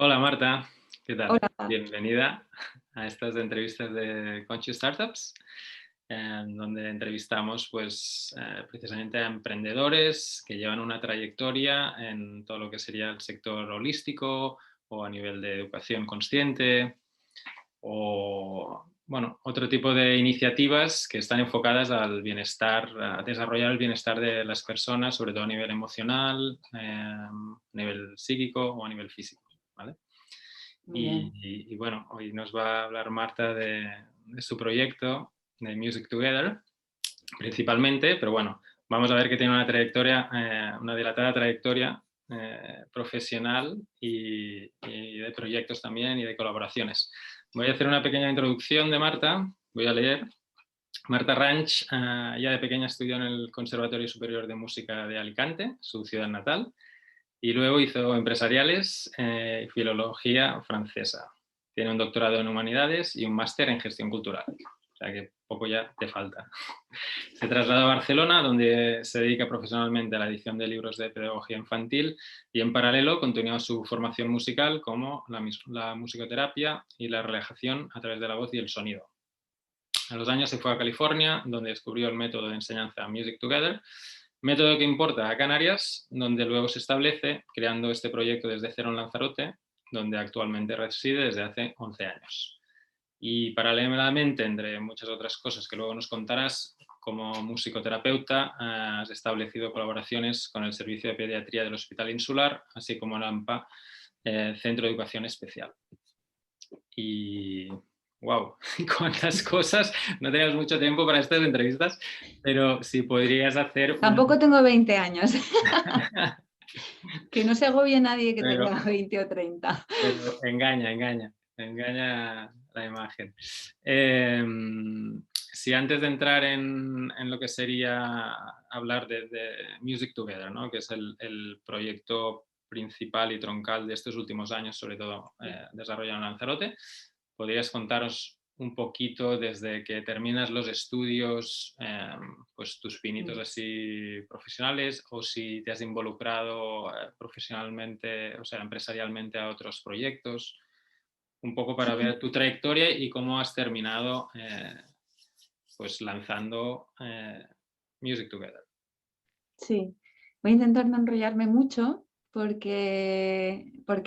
Hola Marta, ¿qué tal? Hola. Bienvenida a estas entrevistas de Conscious Startups, donde entrevistamos precisamente a emprendedores que llevan una trayectoria en todo lo que sería el sector holístico o a nivel de educación consciente o otro tipo de iniciativas que están enfocadas al bienestar, a desarrollar el bienestar de las personas, sobre todo a nivel emocional, a nivel psíquico o a nivel físico, ¿vale? Muy bien. Bueno, hoy nos va a hablar Marta de su proyecto de Music Together, principalmente, pero bueno, vamos a ver que tiene una trayectoria, una dilatada trayectoria profesional y de proyectos también y de colaboraciones. Voy a hacer una pequeña introducción de Marta, voy a leer. Marta Ranch ya de pequeña estudió en el Conservatorio Superior de Música de Alicante, su ciudad natal, y luego hizo empresariales y filología francesa. Tiene un doctorado en humanidades y un máster en gestión cultural. O sea que poco ya te falta. Se trasladó a Barcelona, donde se dedica profesionalmente a la edición de libros de pedagogía infantil y en paralelo continúa su formación musical como la musicoterapia y la relajación a través de la voz y el sonido. A los años se fue a California, donde descubrió el método de enseñanza Music Together, método que importa a Canarias, donde luego se establece, creando este proyecto desde cero en Lanzarote, donde actualmente reside desde hace 11 años. Y paralelamente, entre muchas otras cosas que luego nos contarás, como musicoterapeuta has establecido colaboraciones con el Servicio de Pediatría del Hospital Insular, así como el AMPA, Centro de Educación Especial. Y wow, cuántas cosas. No tenemos mucho tiempo para estas entrevistas, pero si podrías hacer una... Tampoco tengo 20 años. Que no se agobie nadie que pero, tenga 20 o 30. pero engaña la imagen. Si antes de entrar en lo que sería hablar de Music Together, ¿no? Que es el proyecto principal y troncal de estos últimos años, sobre todo desarrollado en Lanzarote, ¿podrías contaros un poquito desde que terminas los estudios, pues tus pinitos así profesionales, o si te has involucrado profesionalmente, o sea, empresarialmente a otros proyectos? Un poco para Sí, ver tu trayectoria y cómo has terminado pues lanzando Music Together. sí. Voy a intentar no enrollarme mucho porque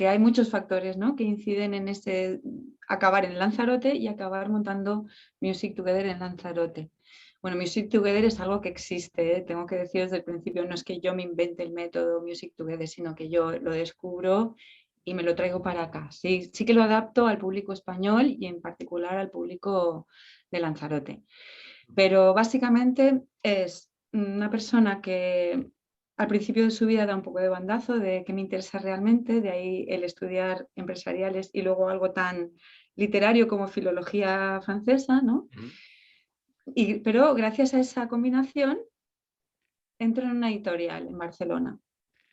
hay muchos factores, ¿no?, que inciden en ese acabar en Lanzarote y acabar montando Music Together en Lanzarote. Bueno, Music Together es algo que existe, ¿eh? Tengo que decir desde el principio, no es que yo me invente el método Music Together, sino que yo lo descubro y me lo traigo para acá. Sí, sí que lo adapto al público español y en particular al público de Lanzarote. Pero básicamente es una persona que al principio de su vida da un poco de bandazo de qué me interesa realmente, de ahí el estudiar empresariales y luego algo tan literario como filología francesa, ¿no? Pero gracias a esa combinación entro en una editorial en Barcelona.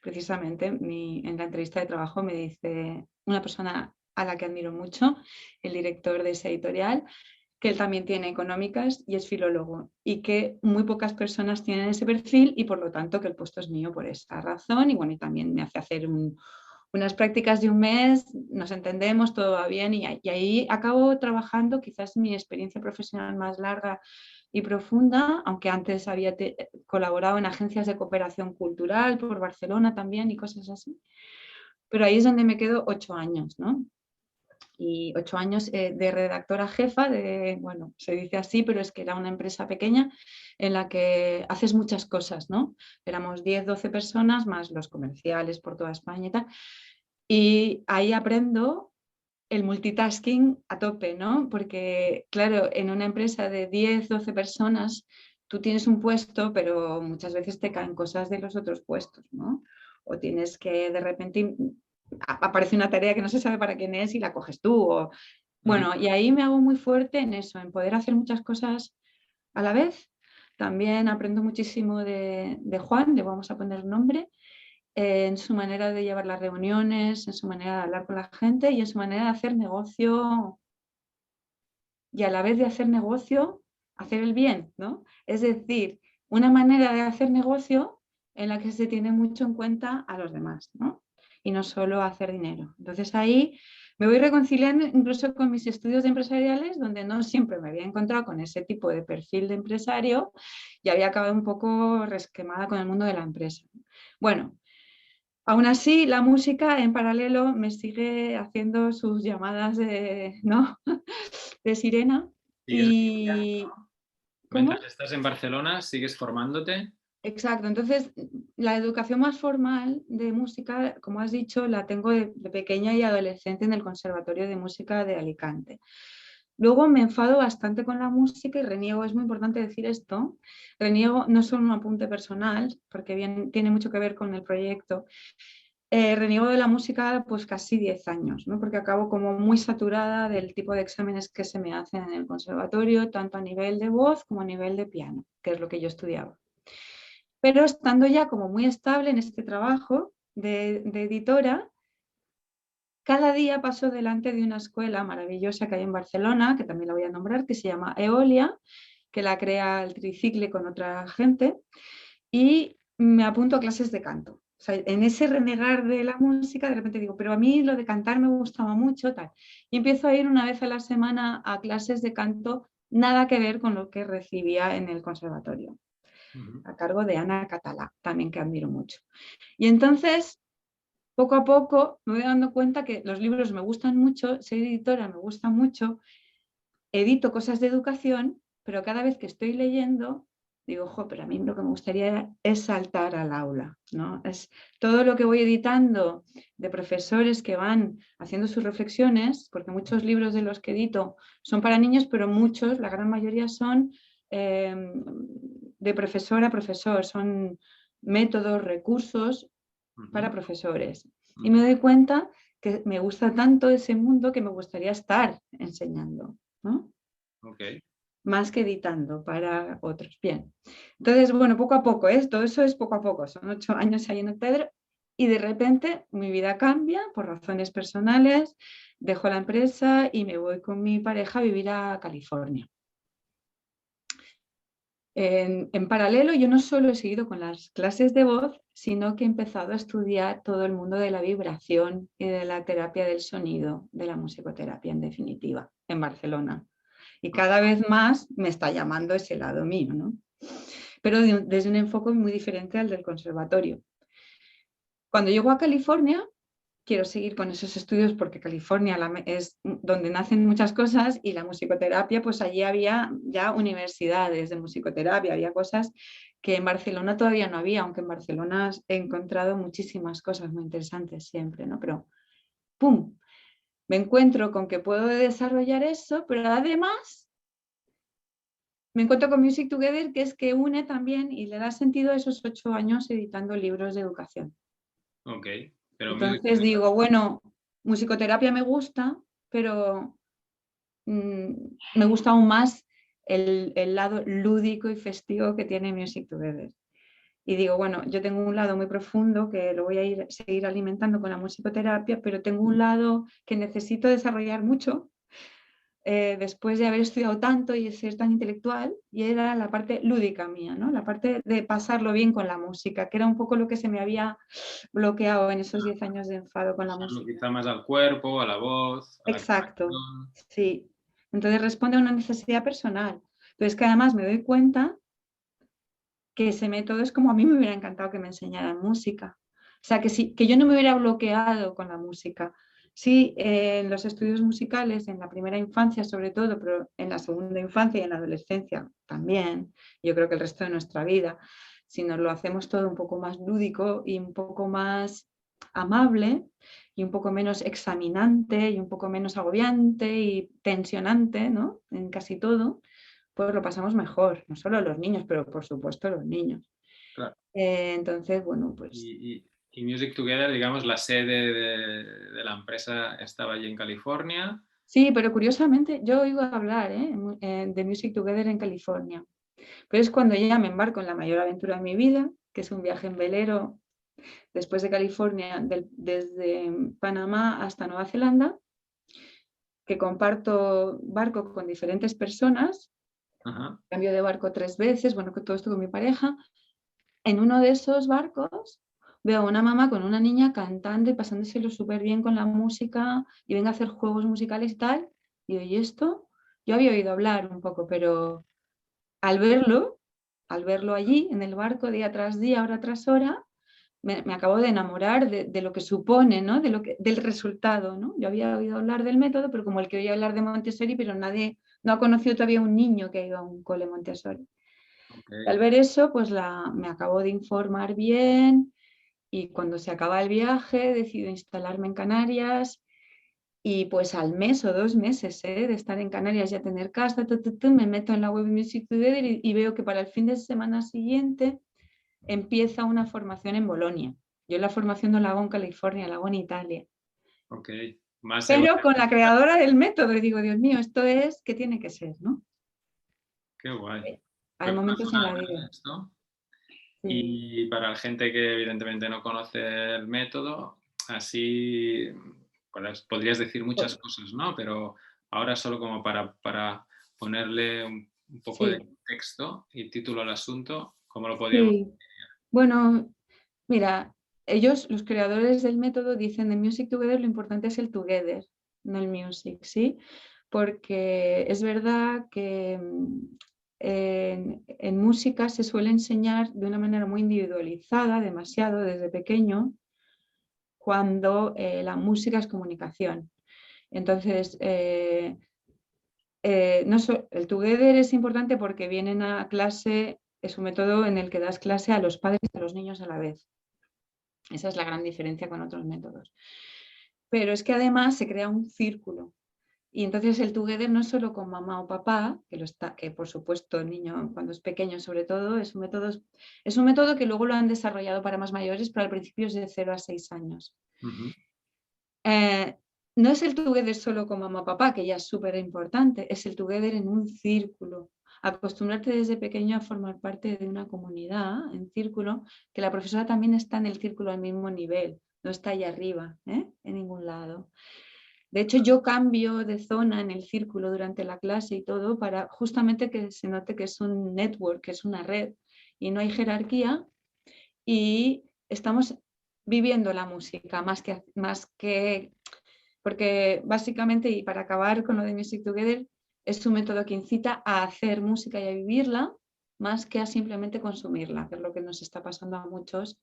Precisamente en la entrevista de trabajo me dice una persona a la que admiro mucho, el director de esa editorial, que él también tiene económicas y es filólogo y que muy pocas personas tienen ese perfil y por lo tanto que el puesto es mío por esa razón. Y bueno, y también me hace hacer unas prácticas de un mes, nos entendemos, todo va bien y ahí acabo trabajando quizás mi experiencia profesional más larga y profunda, aunque antes había colaborado en agencias de cooperación cultural por Barcelona también y cosas así. Pero ahí es donde me quedo 8 años, ¿no? Y 8 años de redactora jefa, bueno, se dice así, pero es que era una empresa pequeña en la que haces muchas cosas, ¿no? Éramos 10, 12 personas, más los comerciales por toda España y tal. Y ahí aprendo el multitasking a tope, ¿no? Porque, claro, en una empresa de 10, 12 personas, tú tienes un puesto, pero muchas veces te caen cosas de los otros puestos, ¿no? O tienes que de repente aparece una tarea que no se sabe para quién es y la coges tú. Bueno, y ahí me hago muy fuerte en eso, en poder hacer muchas cosas a la vez. También aprendo muchísimo de Juan, le vamos a poner nombre, en su manera de llevar las reuniones, en su manera de hablar con la gente y en su manera de hacer negocio y a la vez de hacer negocio, hacer el bien, ¿no? Es decir, una manera de hacer negocio en la que se tiene mucho en cuenta a los demás, ¿no? y no solo a hacer dinero. Entonces ahí me voy reconciliando incluso con mis estudios de empresariales, donde no siempre me había encontrado con ese tipo de perfil de empresario y había acabado un poco resquemada con el mundo de la empresa. Bueno, aún así, la música en paralelo me sigue haciendo sus llamadas de, ¿no? de sirena. Sigues Y mientras ¿cómo? estás en Barcelona, sigues formándote. Exacto. Entonces, la educación más formal de música, como has dicho, la tengo de pequeña y adolescente en el Conservatorio de Música de Alicante. Luego me enfado bastante con la música y reniego, es muy importante decir esto, reniego no solo un apunte personal, porque bien, tiene mucho que ver con el proyecto. Reniego de la música pues casi 10 años, ¿no? Porque acabo como muy saturada del tipo de exámenes que se me hacen en el conservatorio, tanto a nivel de voz como a nivel de piano, que es lo que yo estudiaba. Pero estando ya como muy estable en este trabajo de editora, cada día paso delante de una escuela maravillosa que hay en Barcelona, que también la voy a nombrar, que se llama Eolia, que la crea el Tricicle con otra gente, y me apunto a clases de canto. O sea, en ese renegar de la música, de repente digo, pero a mí lo de cantar me gustaba mucho, tal. Y empiezo a ir una vez a la semana a clases de canto, nada que ver con lo que recibía en el conservatorio, a cargo de Ana Catalá, también que admiro mucho. Y entonces, poco a poco, me voy dando cuenta que los libros me gustan mucho, ser editora me gusta mucho, edito cosas de educación, pero cada vez que estoy leyendo, digo, ojo, pero a mí lo que me gustaría es saltar al aula, ¿no? Es todo lo que voy editando de profesores que van haciendo sus reflexiones, porque muchos libros de los que edito son para niños, pero muchos, la gran mayoría son de profesor a profesor, son métodos, recursos para profesores. Y me doy cuenta que me gusta tanto ese mundo que me gustaría estar enseñando, ¿no? Okay. Más que editando para otros. Bien. Entonces, bueno, poco a poco, todo eso es poco a poco. Son 8 años ahí en Octedro y de repente mi vida cambia por razones personales, dejo la empresa y me voy con mi pareja a vivir a California. En paralelo, yo no solo he seguido con las clases de voz, sino que he empezado a estudiar todo el mundo de la vibración y de la terapia del sonido, de la musicoterapia en definitiva, en Barcelona. Y cada vez más me está llamando ese lado mío, ¿no? Pero desde un enfoque muy diferente al del conservatorio. Cuando llego a California, quiero seguir con esos estudios porque California es donde nacen muchas cosas y la musicoterapia, pues allí había ya universidades de musicoterapia, había cosas que en Barcelona todavía no había, aunque en Barcelona he encontrado muchísimas cosas muy interesantes siempre, ¿no? Pero, ¡pum!, me encuentro con que puedo desarrollar eso, pero además me encuentro con Music Together, que es que une también y le da sentido a esos 8 años editando libros de educación. Ok, pero Entonces digo, bueno, musicoterapia me gusta, pero me gusta aún más el lado lúdico y festivo que tiene Music Together. Y digo, bueno, yo tengo un lado muy profundo que lo voy a seguir alimentando con la musicoterapia, pero tengo un lado que necesito desarrollar mucho después de haber estudiado tanto y de ser tan intelectual, y era la parte lúdica mía, ¿no? La parte de pasarlo bien con la música, que era un poco lo que se me había bloqueado en esos 10 años de enfado con la música. quizá más al cuerpo, a la voz, a la Exacto, creación. sí. Entonces responde a una necesidad personal. Entonces que además me doy cuenta que ese método es como a mí me hubiera encantado que me enseñaran música. O sea, que yo no me hubiera bloqueado con la música. Sí, en los estudios musicales, en la primera infancia sobre todo, pero en la segunda infancia y en la adolescencia también, yo creo que el resto de nuestra vida, si nos lo hacemos todo un poco más lúdico y un poco más amable y un poco menos examinante y un poco menos agobiante y tensionante, ¿no? En casi todo, pues lo pasamos mejor, no solo los niños, pero por supuesto los niños. Claro. Entonces, bueno, pues Y Music Together, digamos, la sede de la empresa estaba allí en California. sí, pero curiosamente yo oigo hablar de Music Together en California, pero es cuando ya me embarco en la mayor aventura de mi vida, que es un viaje en velero después de California, desde Panamá hasta Nueva Zelanda, que comparto barco con diferentes personas, Ajá. cambio de barco 3 veces, bueno, que todo esto con mi pareja. En uno de esos barcos veo a una mamá con una niña cantando y pasándoselo súper bien con la música y venga a hacer juegos musicales y tal. Y digo, ¿y esto? Yo había oído hablar un poco, pero al verlo allí en el barco día tras día, hora tras hora, me acabo de enamorar de lo que supone, ¿no? Del resultado, ¿no? Yo había oído hablar del método, pero como el que oía hablar de Montessori, pero nadie, no ha conocido todavía un niño que ha ido a un cole Montessori. Y al ver eso, pues me acabo de informar bien y cuando se acaba el viaje decido instalarme en Canarias y pues al mes o 2 meses de estar en Canarias y a tener casa, me meto en la web Music Together y veo que para el fin de semana siguiente empieza una formación en Bolonia. Yo la formación no la hago en California, la hago en Italia. Ok, más Pero con la evolutiva. creadora del método y digo, Dios mío, esto es, ¿qué tiene que ser? ¿No? Qué guay. Hay Creo que me momentos en la suena vida. esto. Sí. Y para la gente que evidentemente no conoce el método, así podrías decir muchas cosas, ¿no? Pero ahora solo como para ponerle un poco de Sí, texto y título al asunto, ¿cómo lo podríamos? sí. Bueno, mira, ellos, los creadores del método, dicen de Music Together lo importante es el together, no el music, ¿sí? Porque es verdad que en música se suele enseñar de una manera muy individualizada, demasiado desde pequeño, cuando la música es comunicación. Entonces, el together es importante porque vienen a clase, es un método en el que das clase a los padres y a los niños a la vez. Esa es la gran diferencia con otros métodos. Pero es que además se crea un círculo. Y entonces el together no es solo con mamá o papá, que por supuesto el niño cuando es pequeño sobre todo, es un método que luego lo han desarrollado para más mayores, pero al principio es de 0 a 6 años. Ujú. No es el together solo con mamá o papá, que ya es súper importante, es el together en un círculo. Acostumbrarte desde pequeño a formar parte de una comunidad en círculo, que la profesora también está en el círculo al mismo nivel, no está ahí arriba, en ningún lado. De hecho, yo cambio de zona en el círculo durante la clase y todo para justamente que se note que es un network, que es una red y no hay jerarquía y estamos viviendo la música más que porque básicamente, y para acabar con lo de Music Together, es un método que incita a hacer música y a vivirla más que a simplemente consumirla, que es lo que nos está pasando a muchos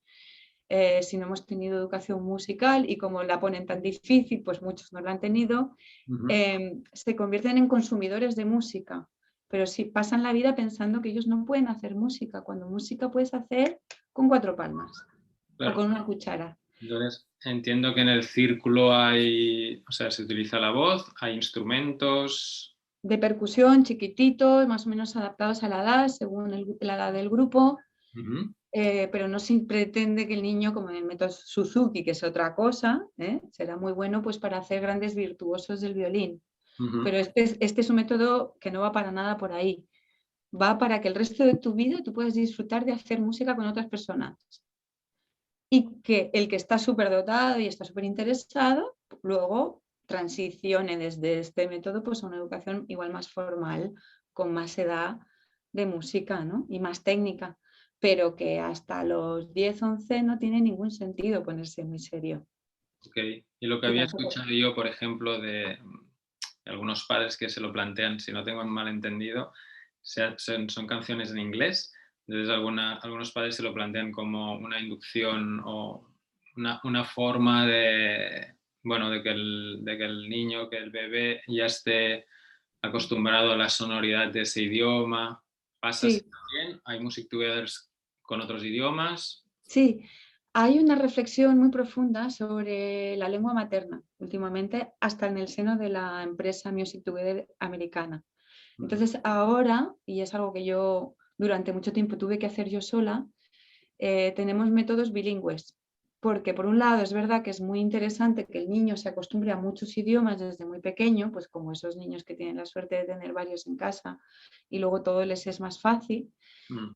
si no hemos tenido educación musical y como la ponen tan difícil, pues muchos no la han tenido, Ujú. se convierten en consumidores de música, pero si pasan la vida pensando que ellos no pueden hacer música, cuando música puedes hacer con 4 palmas o Claro. con una cuchara. Entonces, entiendo que en el círculo hay, o sea, se utiliza la voz, hay instrumentos. De percusión, chiquititos, más o menos adaptados a la edad, según la edad del grupo, Ujú, pero no se pretende que el niño, como en el método Suzuki, que es otra cosa, será muy bueno pues, para hacer grandes virtuosos del violín. ujú. Pero este es un método que no va para nada por ahí. Va para que el resto de tu vida tú puedas disfrutar de hacer música con otras personas. Y que el que está súper dotado y está súper interesado, luego transicione desde este método pues, a una educación igual más formal, con más edad de música, ¿no? Y más técnica, pero que hasta los 10, 11 no tiene ningún sentido ponerse muy serio. Ok. Y lo que Y había tampoco, escuchado yo, por ejemplo, de algunos padres que se lo plantean, si no tengo mal entendido, son canciones en inglés. Entonces, algunos padres se lo plantean como una inducción o una forma de, bueno, de que el niño, que el bebé ya esté acostumbrado a la sonoridad de ese idioma. ¿Pasa así sí, también? ¿Hay music togethers con otros idiomas? sí, hay una reflexión muy profunda sobre la lengua materna últimamente, hasta en el seno de la empresa Music Together americana. Ujú, Entonces ahora, y es algo que yo durante mucho tiempo tuve que hacer yo sola, tenemos métodos bilingües. Porque por un lado es verdad que es muy interesante que el niño se acostumbre a muchos idiomas desde muy pequeño, pues como esos niños que tienen la suerte de tener varios en casa y luego todo les es más fácil. mm,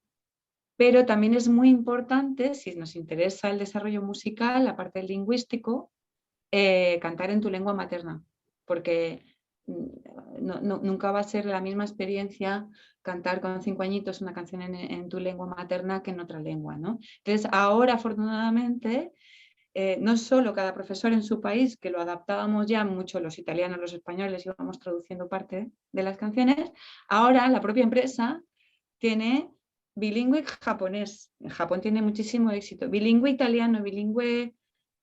Pero también es muy importante, si nos interesa el desarrollo musical, la parte del lingüístico, cantar en tu lengua materna, porque nunca va a ser la misma experiencia cantar con 5 añitos una canción en tu lengua materna que en otra lengua, ¿no? Entonces, ahora, afortunadamente, no solo cada profesor en su país, que lo adaptábamos ya mucho los italianos, los españoles, íbamos traduciendo parte de las canciones, ahora la propia empresa tiene bilingüe japonés. En Japón tiene muchísimo éxito. Bilingüe italiano, bilingüe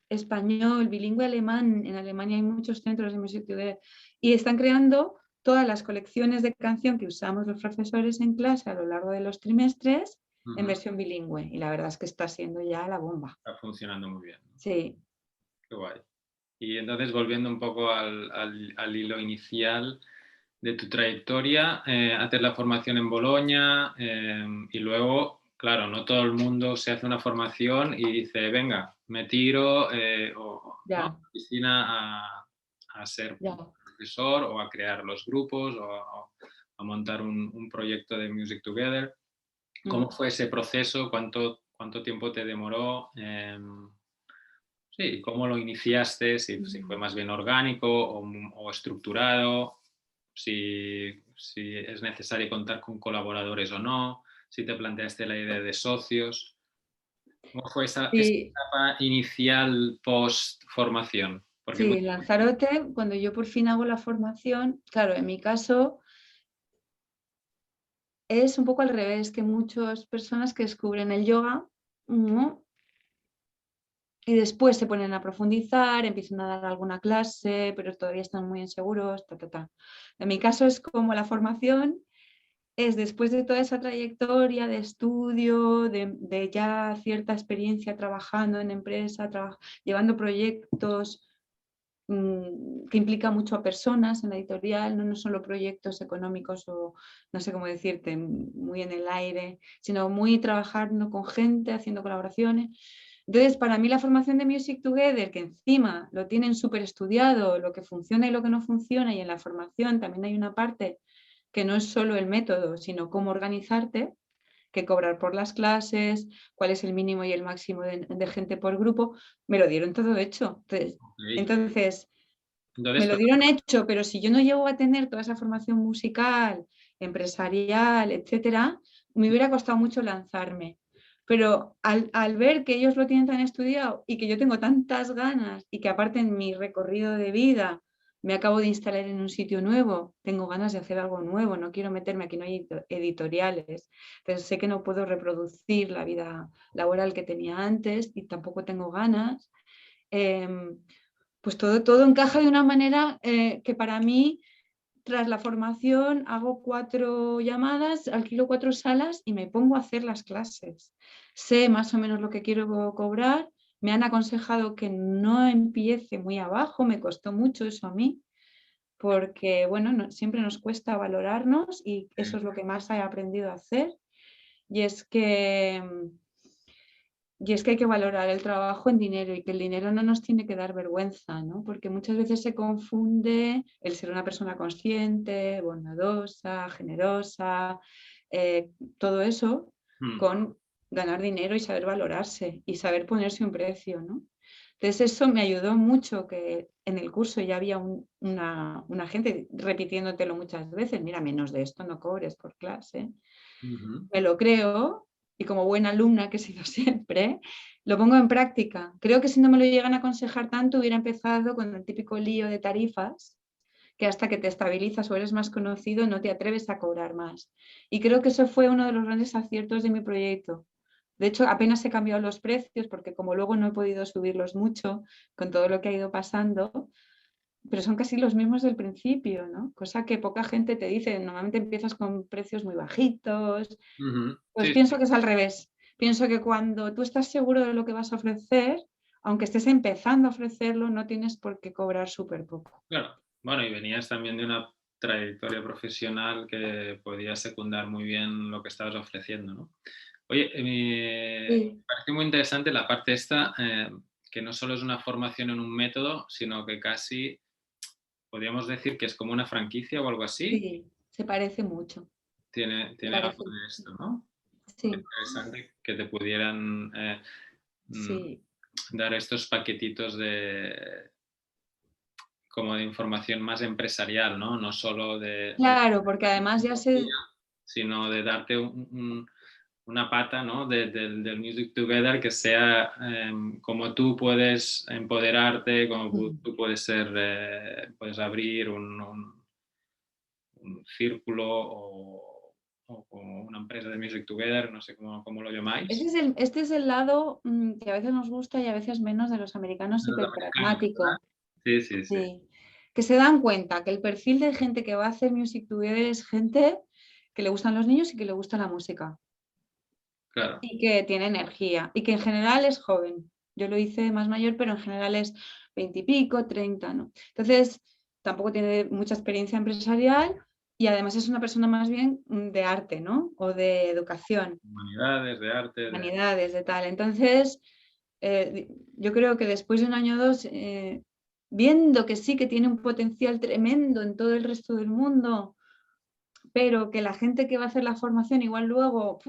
español, bilingüe alemán. En Alemania hay muchos centros de Music Together y están creando todas las colecciones de canción que usamos los profesores en clase a lo largo de los trimestres en versión bilingüe. Y la verdad es que está siendo ya la bomba. Está funcionando muy bien, ¿no? Sí. Qué guay. Y entonces, volviendo un poco al hilo inicial de tu trayectoria, haces la formación en Bolonia y luego, claro, no todo el mundo se hace una formación y dice, venga, me tiro ¿no? a Ya, la piscina a ser ya. profesor o a crear los grupos o a montar un proyecto de Music Together. ¿Cómo fue ese proceso? ¿Cuánto tiempo te demoró? Sí, ¿cómo lo iniciaste? Si fue más bien orgánico o estructurado, si es necesario contar con colaboradores o no, si te planteaste la idea de socios. ¿Cómo fue esa Sí, etapa inicial post-formación? Porque sí, Lanzarote, cuando yo por fin hago la formación, claro, en mi caso es un poco al revés que muchas personas que descubren el yoga, ¿no? Y después se ponen a profundizar, empiezan a dar alguna clase, pero todavía están muy inseguros. En mi caso es como la formación es después de toda esa trayectoria de estudio, de ya cierta experiencia trabajando en empresa, llevando proyectos que implica mucho a personas en la editorial, no solo proyectos económicos o no sé cómo decirte, muy en el aire, sino muy trabajando con gente, haciendo colaboraciones. Entonces, para mí la formación de Music Together, que encima lo tienen súper estudiado, lo que funciona y lo que no funciona, y en la formación también hay una parte que no es solo el método, sino cómo organizarte, que cobrar por las clases, cuál es el mínimo y el máximo de gente por grupo, me lo dieron todo hecho. Entonces, me lo dieron hecho, pero si yo no llego a tener toda esa formación musical, empresarial, etcétera, me hubiera costado mucho lanzarme. Pero al ver que ellos lo tienen tan estudiado y que yo tengo tantas ganas y que aparte en mi recorrido de vida me acabo de instalar en un sitio nuevo, tengo ganas de hacer algo nuevo, no quiero meterme, aquí no hay editoriales, entonces sé que no puedo reproducir la vida laboral que tenía antes y tampoco tengo ganas. Pues todo encaja de una manera que para mí, tras la formación, hago 4 llamadas, alquilo 4 salas y me pongo a hacer las clases. Sé más o menos lo que quiero cobrar. Me han aconsejado que no empiece muy abajo, me costó mucho eso a mí, porque bueno, siempre nos cuesta valorarnos y eso es lo que más he aprendido a hacer. Y es que hay que valorar el trabajo en dinero y que el dinero no nos tiene que dar vergüenza, ¿no? Porque muchas veces se confunde el ser una persona consciente, bondadosa, generosa, todo eso con ganar dinero y saber valorarse y saber ponerse un precio, ¿no? Entonces eso me ayudó mucho, que en el curso ya había una gente repitiéndotelo muchas veces, mira, menos de esto no cobres por clase. Me lo creo y como buena alumna que he sido siempre, lo pongo en práctica. Creo que si no me lo llegan a aconsejar tanto, hubiera empezado con el típico lío de tarifas, que hasta que te estabilizas o eres más conocido no te atreves a cobrar más. Y creo que eso fue uno de los grandes aciertos de mi proyecto. De hecho, apenas he cambiado los precios porque como luego no he podido subirlos mucho con todo lo que ha ido pasando, pero son casi los mismos del principio, ¿no? Cosa que poca gente te dice. Normalmente empiezas con precios muy bajitos. Pues Sí, pienso que es al revés. Pienso que cuando tú estás seguro de lo que vas a ofrecer, aunque estés empezando a ofrecerlo, no tienes por qué cobrar súper poco. claro. Bueno, y venías también de una trayectoria profesional que podía secundar muy bien lo que estabas ofreciendo, ¿no? Oye, me Sí, parece muy interesante la parte esta, que no solo es una formación en un método, sino que casi podríamos decir que es como una franquicia o algo así. sí, se parece mucho. Se Tiene algo parece de mucho. esto, ¿no? Qué Sí, interesante que te pudieran mm, sí, dar estos paquetitos de como de información más empresarial, ¿no? No solo de Claro, porque además ya tecnología, sé, sino de darte una pata, ¿no? del Music Together que sea cómo tú puedes empoderarte, cómo tú puedes ser, puedes abrir un círculo o como una empresa de Music Together, no sé cómo lo llamáis. este es el lado que a veces nos gusta y a veces menos de los americanos De los americanos, ¿verdad? hiperpragmático. Sí, sí, sí, Sí. Que se dan cuenta que el perfil de gente que va a hacer Music Together es gente que le gustan los niños y que le gusta la música claro. y que tiene energía y que en general es joven. Yo lo hice más mayor, pero en general es 20 y pico, 30, ¿no? Entonces, tampoco tiene mucha experiencia empresarial y además es una persona más bien de arte, ¿no? O de educación, Humanidades, de arte, de... humanidades, de tal. Entonces, yo creo que después de un año o dos, viendo que sí que tiene un potencial tremendo en todo el resto del mundo, pero que la gente que va a hacer la formación igual luego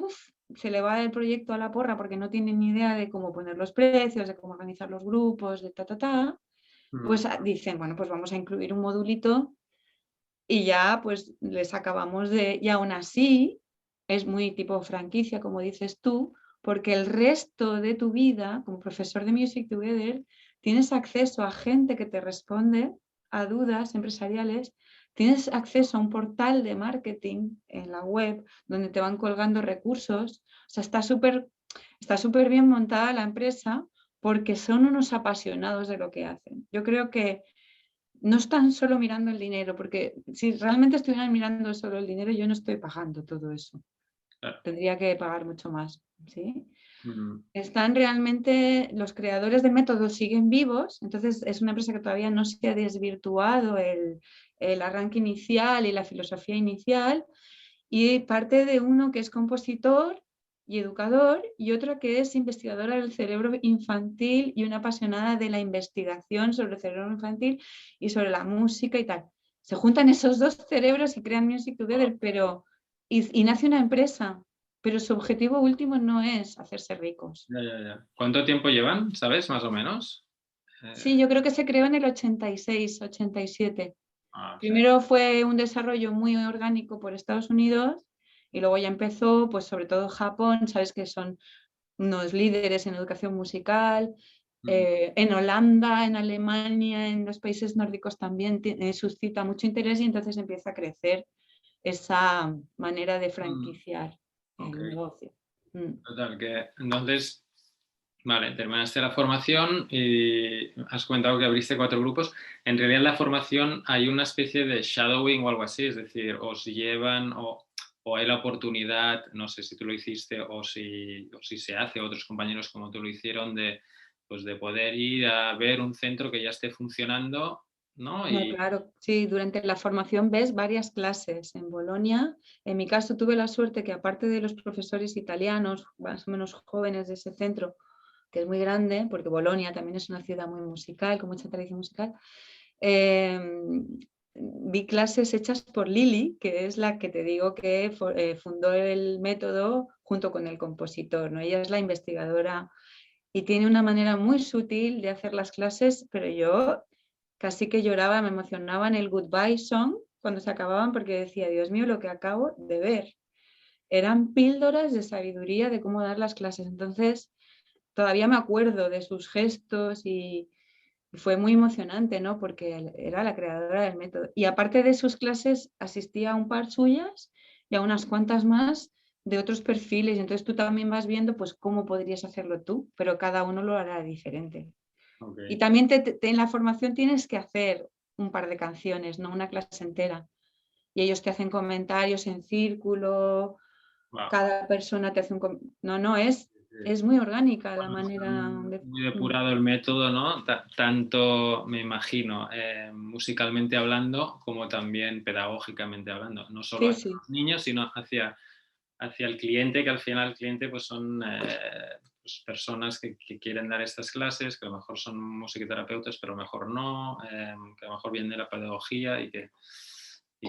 se le va el proyecto a la porra porque no tienen ni idea de cómo poner los precios, de cómo organizar los grupos, de pues dicen, bueno, pues vamos a incluir un modulito y ya pues les acabamos de... Y aún así es muy tipo franquicia, como dices tú, porque el resto de tu vida como profesor de Music Together tienes acceso a gente que te responde a dudas empresariales, tienes acceso a un portal de marketing en la web donde te van colgando recursos, o sea, está súper bien montada la empresa porque son unos apasionados de lo que hacen. Yo creo que no están solo mirando el dinero, porque si realmente estuvieran mirando solo el dinero, yo no estoy pagando todo eso. Claro. Tendría que pagar mucho más. ¿Sí? Mm. Están realmente, los creadores del método siguen vivos, entonces es una empresa que todavía no se ha desvirtuado el arranque inicial y la filosofía inicial, y parte de uno que es compositor y educador y otra que es investigadora del cerebro infantil y una apasionada de la investigación sobre el cerebro infantil y sobre la música y tal. Se juntan esos dos cerebros y crean Music Together, pero y nace una empresa, pero su objetivo último no es hacerse ricos. Ya, ya, ya. ¿Cuánto tiempo llevan, sabes, más o menos? Sí, yo creo que se creó en el 86, 87. O sea, Primero fue un desarrollo muy orgánico por Estados Unidos y luego ya empezó, pues sobre todo Japón, sabes que son unos líderes en educación musical, en Holanda, en Alemania, en los países nórdicos también suscita mucho interés y entonces empieza a crecer esa manera de franquiciar ok. el negocio. Total, que entonces, vale, terminaste la formación y has comentado que abriste 4 grupos. En realidad en la formación hay una especie de shadowing o algo así, es decir, os llevan o hay la oportunidad, no sé si tú lo hiciste o si se hace, otros compañeros como tú lo hicieron, pues de poder ir a ver un centro que ya esté funcionando, ¿no? No, Y claro, sí, durante la formación ves varias clases en Bolonia. En mi caso tuve la suerte que aparte de los profesores italianos, más o menos jóvenes de ese centro, que es muy grande, porque Bolonia también es una ciudad muy musical, con mucha tradición musical, eh, vi clases hechas por Lili, que es la que te digo que fundó el método junto con el compositor, ¿no? Ella es la investigadora y tiene una manera muy sutil de hacer las clases, pero yo casi que lloraba, me emocionaba en el Goodbye Song cuando se acababan porque decía, Dios mío, lo que acabo de ver. Eran píldoras de sabiduría de cómo dar las clases. Entonces, todavía me acuerdo de sus gestos y fue muy emocionante, ¿no? Porque era la creadora del método. Y aparte de sus clases, asistía a un par suyas y a unas cuantas más de otros perfiles. Entonces tú también vas viendo pues cómo podrías hacerlo tú, pero cada uno lo hará diferente. Y ok. también en la formación tienes que hacer un par de canciones, no una clase entera. Y ellos te hacen comentarios en círculo, Wow. cada persona te hace No, no, es muy orgánica la Bueno, está manera de... muy depurado el método, ¿no? Tanto, me imagino, musicalmente hablando como también pedagógicamente hablando, no solo Sí, hacia sí. los niños, sino hacia el cliente, que al final el cliente pues son pues personas que quieren dar estas clases, que a lo mejor son musicoterapeutas, pero a lo mejor no, que a lo mejor vienen de la pedagogía y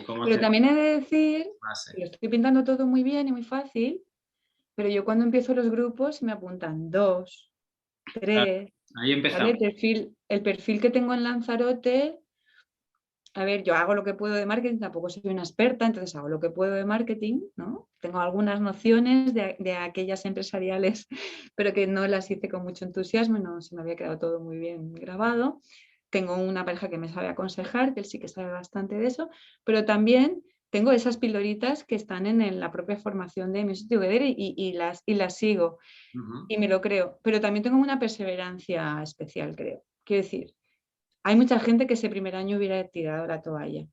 cómo Pero hacer también he de decir, base. que lo estoy pintando todo muy bien y muy fácil, pero yo cuando empiezo los grupos me apuntan dos, Claro, tres, ahí ¿vale? empezamos. El perfil que tengo en Lanzarote a ver, yo hago lo que puedo de marketing, tampoco soy una experta, entonces hago lo que puedo de marketing, ¿no? Tengo algunas nociones de aquellas empresariales, pero que no las hice con mucho entusiasmo, no se me había quedado todo muy bien grabado. Tengo una pareja que me sabe aconsejar, que él sí que sabe bastante de eso, pero también tengo esas pildoritas que están en la propia formación de Music Together y las sigo Ujú. y me lo creo, pero también tengo una perseverancia especial, creo. Quiero decir, hay mucha gente que ese primer año hubiera tirado la toalla,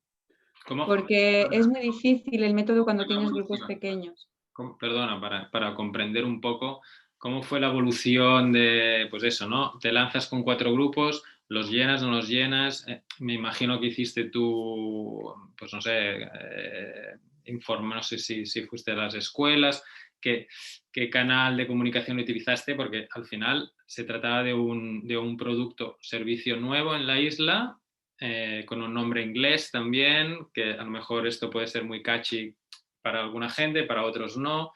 ¿Cómo fue, porque es muy difícil el método cómo cuando fue la tienes grupos evolución? pequeños. Perdona, para comprender un poco cómo fue la evolución de, pues eso, ¿no? Te lanzas con 4 grupos, los llenas, no los llenas. Me imagino que hiciste tú, pues no sé, no sé si fuiste a las escuelas, qué canal de comunicación utilizaste, porque al final se trataba de un producto, servicio nuevo en la isla, con un nombre inglés también, que a lo mejor esto puede ser muy catchy para alguna gente, para otros no.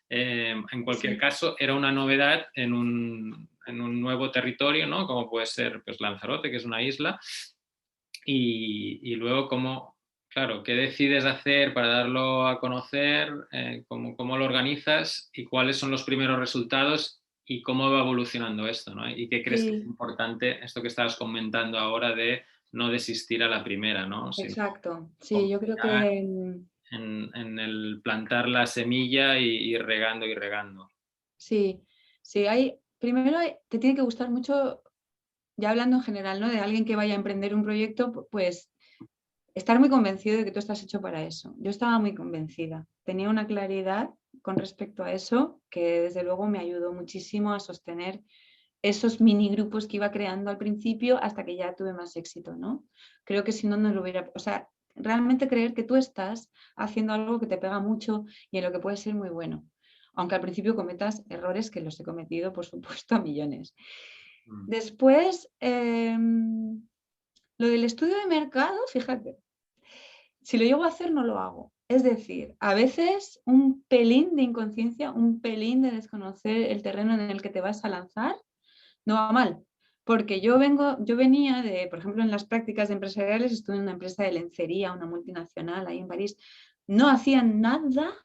En cualquier Sí, caso, era una novedad en un nuevo territorio, ¿no? Como puede ser pues, Lanzarote, que es una isla. Y luego, claro, ¿qué decides hacer para darlo a conocer? ¿Cómo lo organizas? ¿Y cuáles son los primeros resultados? ¿Y cómo va evolucionando esto? ¿No? ¿Y qué crees que es sí, importante, esto que estabas comentando ahora de no desistir a la primera, ¿no? Sino exacto. Sí, yo creo confiar que en el plantar la semilla y ir regando y regando. sí, sí, primero te tiene que gustar mucho, ya hablando en general, ¿no? De alguien que vaya a emprender un proyecto, pues estar muy convencido de que tú estás hecho para eso. Yo estaba muy convencida, tenía una claridad con respecto a eso que desde luego me ayudó muchísimo a sostener esos mini grupos que iba creando al principio hasta que ya tuve más éxito, ¿no? Creo que si no, no lo hubiera, o sea, realmente creer que tú estás haciendo algo que te pega mucho y en lo que puede ser muy bueno, aunque al principio cometas errores que los he cometido, por supuesto, a millones. Mm. Después, lo del estudio de mercado, fíjate, si lo llego a hacer, no lo hago. Es decir, a veces un pelín de inconsciencia, un pelín de desconocer el terreno en el que te vas a lanzar, no va mal. Porque yo venía de, por ejemplo, en las prácticas de empresariales, estuve en una empresa de lencería, una multinacional ahí en París, no hacían nada.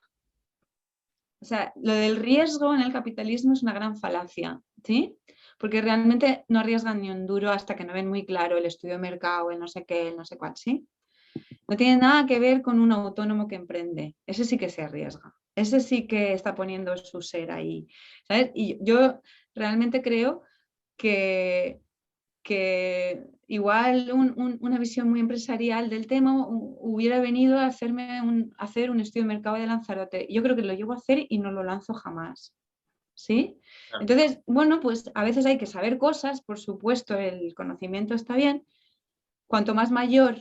O sea, lo del riesgo en el capitalismo es una gran falacia, ¿sí? Porque realmente no arriesgan ni un duro hasta que no ven muy claro el estudio de mercado, el no sé qué, el no sé cuál, ¿sí? No tiene nada que ver con un autónomo que emprende. Ese sí que se arriesga. Ese sí que está poniendo su ser ahí. ¿Sabes? Y yo realmente creo que, que igual una visión muy empresarial del tema hubiera venido a hacer un estudio de mercado de Lanzarote. Yo creo que lo llevo a hacer y no lo lanzo jamás. ¿Sí? Claro. Entonces, bueno, pues a veces hay que saber cosas, por supuesto, el conocimiento está bien. Cuanto más mayor,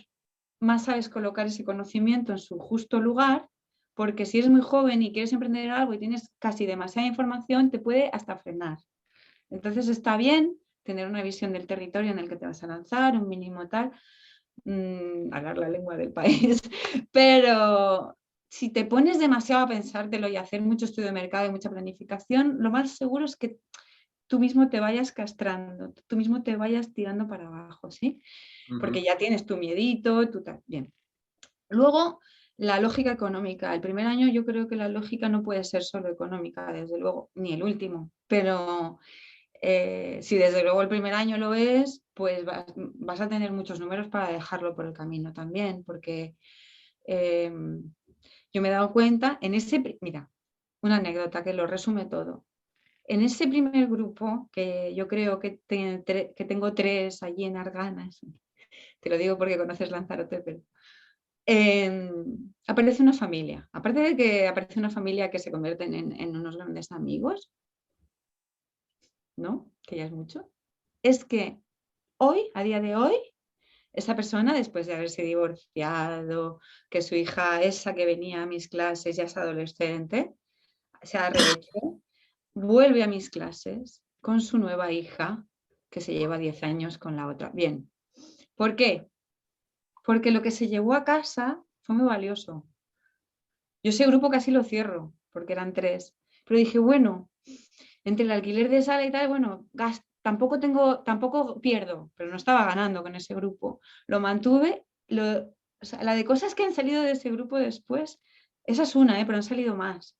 más sabes colocar ese conocimiento en su justo lugar, porque si eres muy joven y quieres emprender algo y tienes casi demasiada información, te puede hasta frenar. Entonces está bien tener una visión del territorio en el que te vas a lanzar, un mínimo tal, hablar la lengua del país, pero si te pones demasiado a pensártelo y a hacer mucho estudio de mercado y mucha planificación, lo más seguro es que tú mismo te vayas castrando, tú mismo te vayas tirando para abajo, ¿sí? Ujú. Porque ya tienes tu miedito, tu tal. Bien. Luego, la lógica económica. El primer año yo creo que la lógica no puede ser solo económica, desde luego, ni el último, pero si desde luego el primer año lo es, pues vas a tener muchos números para dejarlo por el camino también, porque eh, yo me he dado cuenta mira, una anécdota que lo resume todo. En ese primer grupo, que yo creo que tengo 3 allí en Arganas, te lo digo porque conoces Lanzarote, pero aparece una familia. Aparte de que aparece una familia que se convierten en unos grandes amigos, ¿no? Que ya es mucho. Es que hoy, a día de hoy, esa persona, después de haberse divorciado, que su hija, esa que venía a mis clases, ya es adolescente, se ha rehecho, vuelve a mis clases con su nueva hija, que se lleva 10 años con la otra. Bien. ¿Por qué? Porque lo que se llevó a casa fue muy valioso. Yo ese grupo casi lo cierro, porque eran 3. Pero dije, bueno, entre el alquiler de sala y tal, bueno, tampoco pierdo, pero no estaba ganando con ese grupo. Lo mantuve, o sea, la de cosas que han salido de ese grupo después, esa es una, pero han salido más.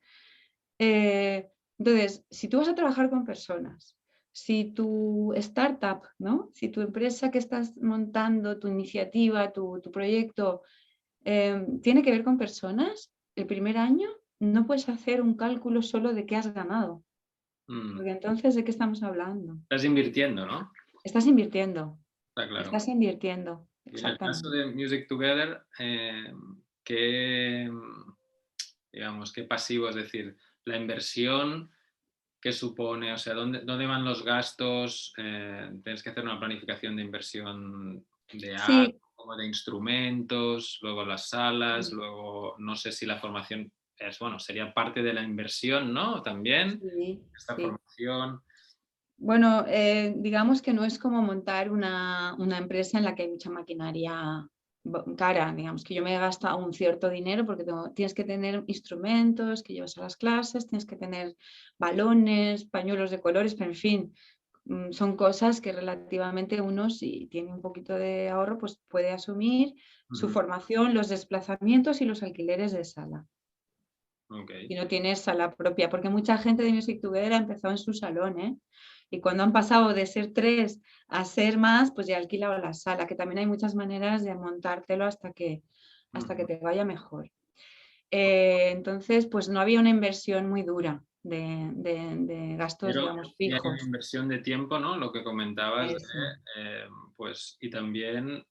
Entonces, si tú vas a trabajar con personas, si tu startup, ¿no? Si tu empresa que estás montando, tu iniciativa, tu proyecto, tiene que ver con personas, el primer año no puedes hacer un cálculo solo de qué has ganado, Mm. porque entonces, ¿de qué estamos hablando? Estás invirtiendo, ¿no? Estás invirtiendo, Está claro. estás invirtiendo, Y en el caso exactamente. de Music Together, ¿qué, digamos, qué pasivo, es decir, la inversión, qué supone? O sea, ¿dónde van los gastos? ¿Tienes que hacer una planificación de inversión de algo, Sí, como de instrumentos, luego las salas, luego no sé si la formación es, bueno, sería parte de la inversión, ¿no? También, sí, esta sí. formación. Bueno, digamos que no es como montar una empresa en la que hay mucha maquinaria cara, digamos que yo me he gastado un cierto dinero porque tienes que tener instrumentos que llevas a las clases, tienes que tener balones, pañuelos de colores, pero en fin, son cosas que relativamente uno, si tiene un poquito de ahorro, pues puede asumir su Ujú. formación, los desplazamientos y los alquileres de sala. Ok. Y no tienes sala propia, porque mucha gente de Music Together ha empezado en su salón, ¿eh? Y cuando han pasado de ser 3 a ser más, pues ya alquilado la sala, que también hay muchas maneras de montártelo hasta que Ujú. te vaya mejor. Entonces, pues no había una inversión muy dura de gastos, Pero digamos, y hay una fijos. inversión de tiempo, ¿no? Lo que comentabas, Eso. pues, y también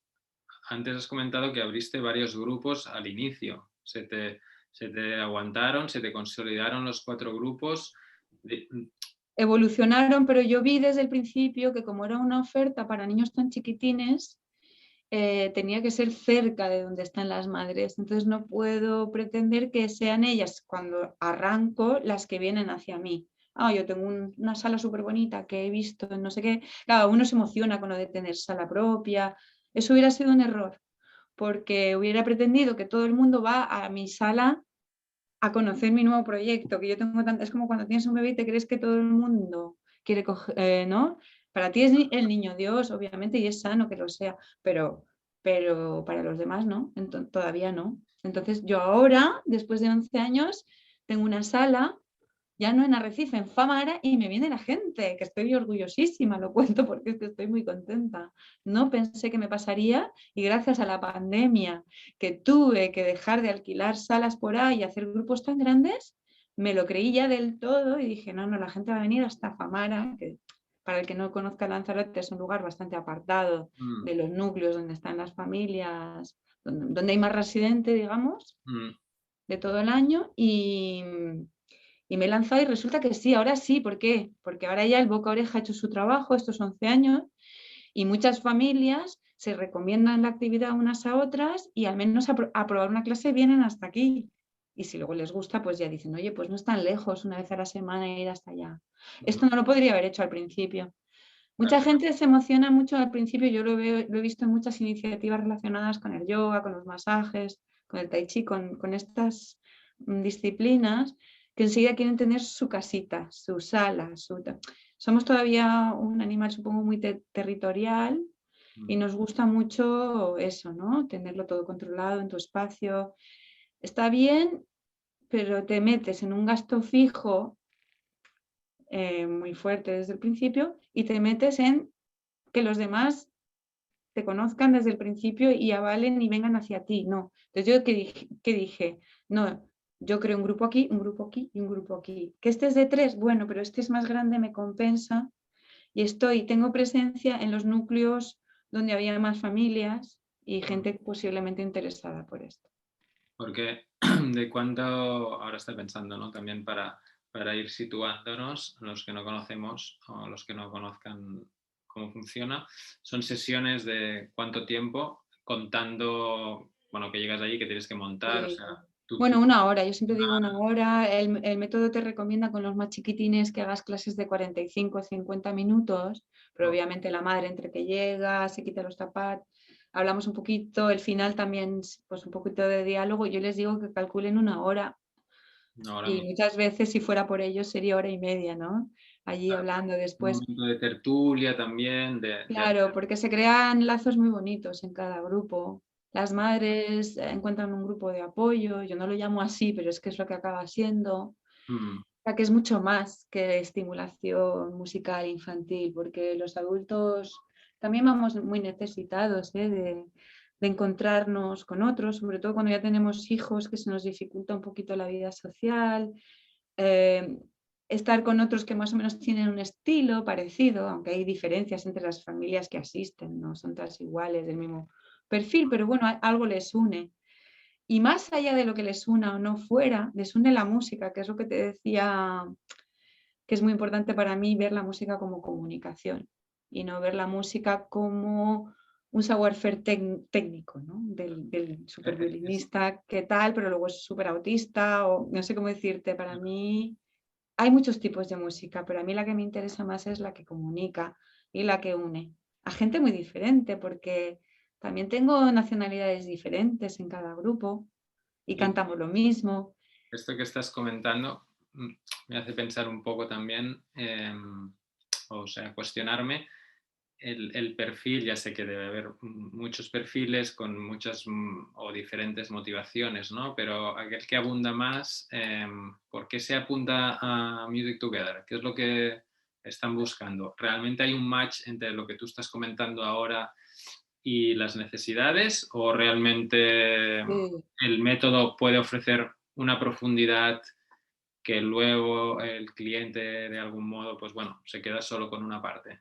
antes has comentado que abriste varios grupos al inicio. Se te aguantaron, se te consolidaron los 4 grupos. De- Evolucionaron, pero yo vi desde el principio que como era una oferta para niños tan chiquitines, tenía que ser cerca de donde están las madres. Entonces no puedo pretender que sean ellas cuando arranco las que vienen hacia mí. Ah, yo tengo una sala súper bonita que he visto en no sé qué. Claro, uno se emociona con lo de tener sala propia. Eso hubiera sido un error, porque hubiera pretendido que todo el mundo va a mi sala a conocer mi nuevo proyecto, que yo tengo es como cuando tienes un bebé y te crees que todo el mundo quiere coger, ¿no? Para ti es el niño Dios, obviamente, y es sano que lo sea, pero para los demás no, todavía no. Entonces yo ahora, después de 11 años, tengo una sala ya no en Arrecife, en Fámara, y me viene la gente, que estoy orgullosísima, lo cuento porque es que estoy muy contenta. No pensé que me pasaría y gracias a la pandemia que tuve que dejar de alquilar salas por ahí y hacer grupos tan grandes, me lo creí ya del todo y dije, no, no, la gente va a venir hasta Fámara, que para el que no conozca Lanzarote es un lugar bastante apartado Mm, de los núcleos donde están las familias, donde hay más residente, digamos, mm. de todo el año y me he lanzado y resulta que sí, ahora sí, ¿por qué? Porque ahora ya el boca a oreja ha hecho su trabajo estos 11 años y muchas familias se recomiendan la actividad unas a otras y al menos a probar una clase vienen hasta aquí. Y si luego les gusta, pues ya dicen, oye, pues no es tan lejos, una vez a la semana ir hasta allá. Esto no lo podría haber hecho al principio. Mucha Claro. gente se emociona mucho al principio, yo lo he visto en muchas iniciativas relacionadas con el yoga, con los masajes, con el tai chi, con estas disciplinas, que enseguida quieren tener su casita, su sala. Somos todavía un animal, supongo, muy territorial y Mm. nos gusta mucho eso, ¿no? Tenerlo todo controlado en tu espacio. Está bien, pero te metes en un gasto fijo muy fuerte desde el principio y te metes en que los demás te conozcan desde el principio y avalen y vengan hacia ti. No. Entonces yo que dije, no, yo creo un grupo aquí, un grupo aquí y un grupo aquí. Que este es de 3, bueno, pero este es más grande, me compensa y tengo presencia en los núcleos donde había más familias y Mm. gente posiblemente interesada por esto. Porque de cuánto, ahora estoy pensando, ¿no? También para ir situándonos, los que no conocemos o los que no conozcan cómo funciona, son sesiones de cuánto tiempo, contando, bueno, que llegas allí, que tienes que montar, o Sí. sea, tú Bueno, una hora, yo siempre digo una hora. El método te recomienda con los más chiquitines que hagas clases de 45 o 50 minutos, pero no, obviamente la madre entre que llega, se quita los zapatos, hablamos un poquito, el final también, pues un poquito de diálogo. Yo les digo que calculen una hora no, ahora y muchas veces si fuera por ellos sería hora y media, ¿no? Allí hablando un después. momento de tertulia también, de Claro, porque se crean lazos muy bonitos en cada grupo. las madres encuentran un grupo de apoyo, yo no lo llamo así, pero es que es lo que acaba siendo. Mm, O sea, que es mucho más que estimulación musical infantil, porque los adultos también vamos muy necesitados, de encontrarnos con otros, sobre todo cuando ya tenemos hijos, que se nos dificulta un poquito la vida social, eh, estar con otros que más o menos tienen un estilo parecido, aunque hay diferencias entre las familias que asisten, no son todas iguales, del mismo perfil, pero bueno, algo les une. Y más allá de lo que les una o no fuera, les une la música, que es lo que te decía, que es muy importante para mí ver la música como comunicación y no ver la música como un savoir-faire técnico, ¿no? Del es- superviolinista que tal, pero luego es súper autista o no sé cómo decirte, para mí hay muchos tipos de música, pero a mí la que me interesa más es la que comunica y la que une a gente muy diferente, porque también tengo nacionalidades diferentes en cada grupo y y cantamos lo mismo. esto que estás comentando me hace pensar un poco también, o sea, cuestionarme el perfil. Ya sé que debe haber muchos perfiles con muchas o diferentes motivaciones, ¿no? Pero aquel que abunda más, ¿por qué se apunta a Music Together? ¿Qué es lo que están buscando? ¿Realmente hay un match entre lo que tú estás comentando ahora y las necesidades, o realmente Sí. el método puede ofrecer una profundidad que luego el cliente de algún modo, pues bueno, se queda solo con una parte?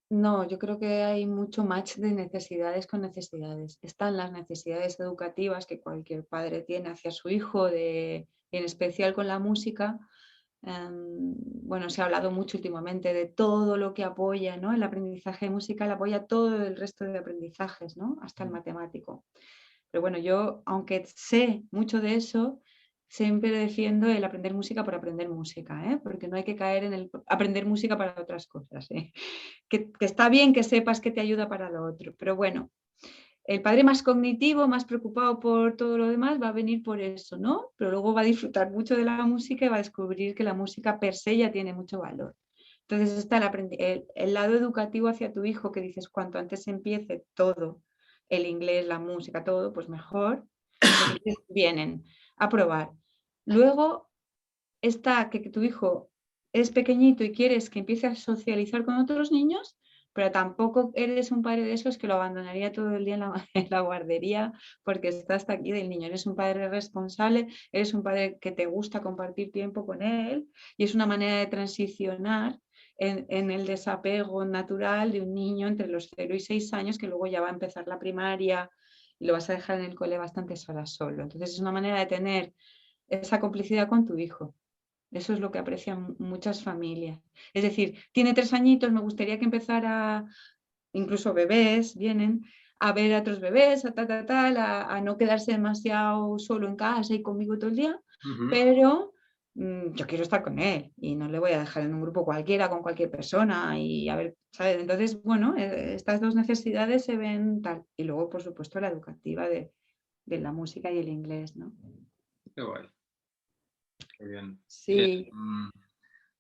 No, yo creo que hay mucho match de necesidades con necesidades. Están las necesidades educativas que cualquier padre tiene hacia su hijo, y en especial con la música. Bueno, se ha hablado mucho últimamente de todo lo que apoya, ¿no? El aprendizaje musical apoya todo el resto de aprendizajes, ¿no? Hasta el matemático. Pero bueno, yo, aunque sé mucho de eso, siempre defiendo el aprender música por aprender música, ¿eh? Porque no hay que caer en el aprender música para otras cosas, ¿eh? Que está bien que sepas que te ayuda para lo otro, pero bueno, el padre más cognitivo, más preocupado por todo lo demás, va a venir por eso, ¿no? Pero luego va a disfrutar mucho de la música y va a descubrir que la música per se ya tiene mucho valor. Entonces está el lado educativo hacia tu hijo, que dices, cuanto antes empiece todo, el inglés, la música, todo, pues mejor. Entonces vienen a probar. Luego está que tu hijo es pequeñito y quieres que empiece a socializar con otros niños, pero tampoco eres un padre de esos que lo abandonaría todo el día en la, en la guardería porque está hasta aquí del niño. Eres un padre responsable, eres un padre que te gusta compartir tiempo con él y es una manera de transicionar en el desapego natural de un niño entre los 0 y 6 años que luego ya va a empezar la primaria y lo vas a dejar en el cole bastantes horas solo. Entonces es una manera de tener esa complicidad con tu hijo. Eso es lo que aprecian muchas familias. Es decir, tiene 3 añitos, me gustaría que empezara, incluso bebés vienen, a ver a otros bebés, a no quedarse demasiado solo en casa y conmigo todo el día, Ujú. pero yo quiero estar con él y no le voy a dejar en un grupo cualquiera con cualquier persona y a ver, ¿sabes? Entonces, bueno, estas dos necesidades se ven tal. Y luego, por supuesto, la educativa de la música y el inglés, ¿no? Qué guay, qué bien. Sí.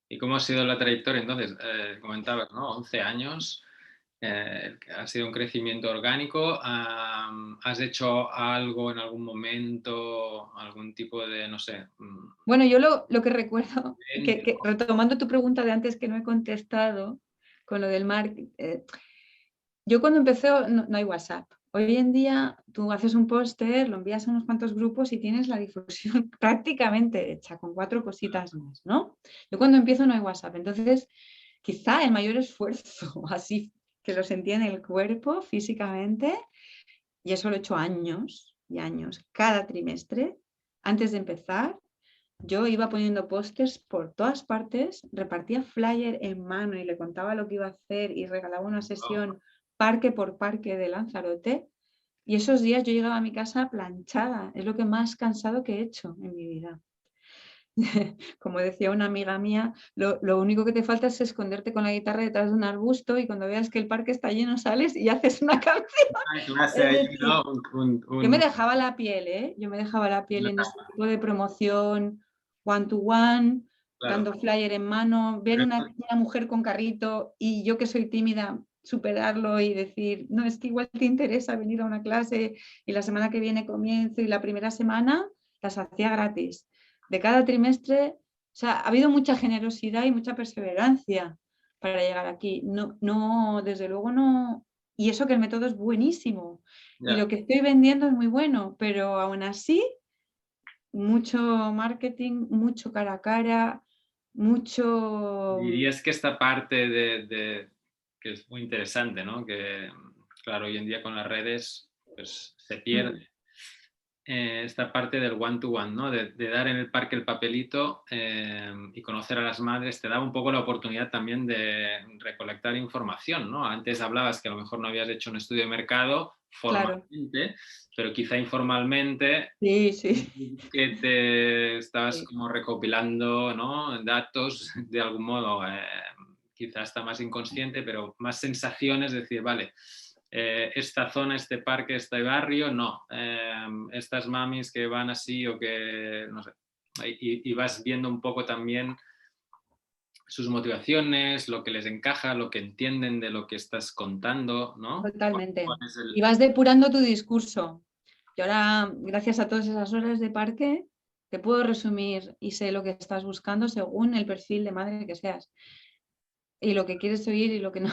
¿Y cómo ha sido la trayectoria entonces? Comentabas, ¿no? 11 años, ha sido un crecimiento orgánico. ¿Has hecho algo en algún momento, algún tipo de, no sé, Bueno, yo lo que recuerdo, evento? retomando tu pregunta de antes que no he contestado con lo del marketing, yo cuando empecé no hay WhatsApp. Hoy en día tú haces un póster, lo envías a unos cuantos grupos y tienes la difusión prácticamente hecha con 4 cositas más, ¿no? Yo cuando empiezo no hay WhatsApp, entonces quizá el mayor esfuerzo, así que lo sentía en el cuerpo físicamente, y eso lo he hecho años y años, cada trimestre, antes de empezar yo iba poniendo pósters por todas partes, repartía flyer en mano y le contaba lo que iba a hacer y regalaba una Oh, sesión parque por parque de Lanzarote. Y esos días yo llegaba a mi casa planchada. Es lo que más cansado que he hecho en mi vida. Como decía una amiga mía, lo único que te falta es esconderte con la guitarra detrás de un arbusto y cuando veas que el parque está lleno sales y haces una canción. una clase Es ahí, decir, ¿no? yo me dejaba la piel, ¿eh? Yo me dejaba la piel Una en este etapa, tipo de promoción one to one, claro. dando flyer en mano, ver Pero una mujer con carrito y yo que soy tímida, superarlo y decir, no, es que igual te interesa venir a una clase y la semana que viene comienzo y la primera semana las hacía gratis. De cada trimestre, o sea, ha habido mucha generosidad y mucha perseverancia para llegar aquí. No, no, desde luego no. Y eso que el método es buenísimo y Ya. lo que estoy vendiendo es muy bueno, pero aún así, mucho marketing, mucho cara a cara, mucho... Dirías que esta parte que es muy interesante, ¿no? Que, claro, hoy en día con las redes pues, se pierde esta parte del one-to-one, ¿no? De dar en el parque el papelito y conocer a las madres, te daba un poco la oportunidad también de recolectar información, ¿no? Antes hablabas que a lo mejor no habías hecho un estudio de mercado Claro, formalmente, pero quizá informalmente sí, sí. que te estabas Sí. como recopilando, ¿no? Datos de algún modo, quizás está más inconsciente, pero más sensaciones, decir, vale, esta zona, este parque, este barrio, no. Estas mamis que van así o que, no sé, y vas viendo un poco también sus motivaciones, lo que les encaja, lo que entienden de lo que estás contando, ¿no? Totalmente. ¿Cuál es el... Y vas depurando tu discurso. Y ahora, gracias a todas esas horas de parque, te puedo resumir y sé lo que estás buscando según el perfil de madre que seas. Y lo que quieres oír y lo que no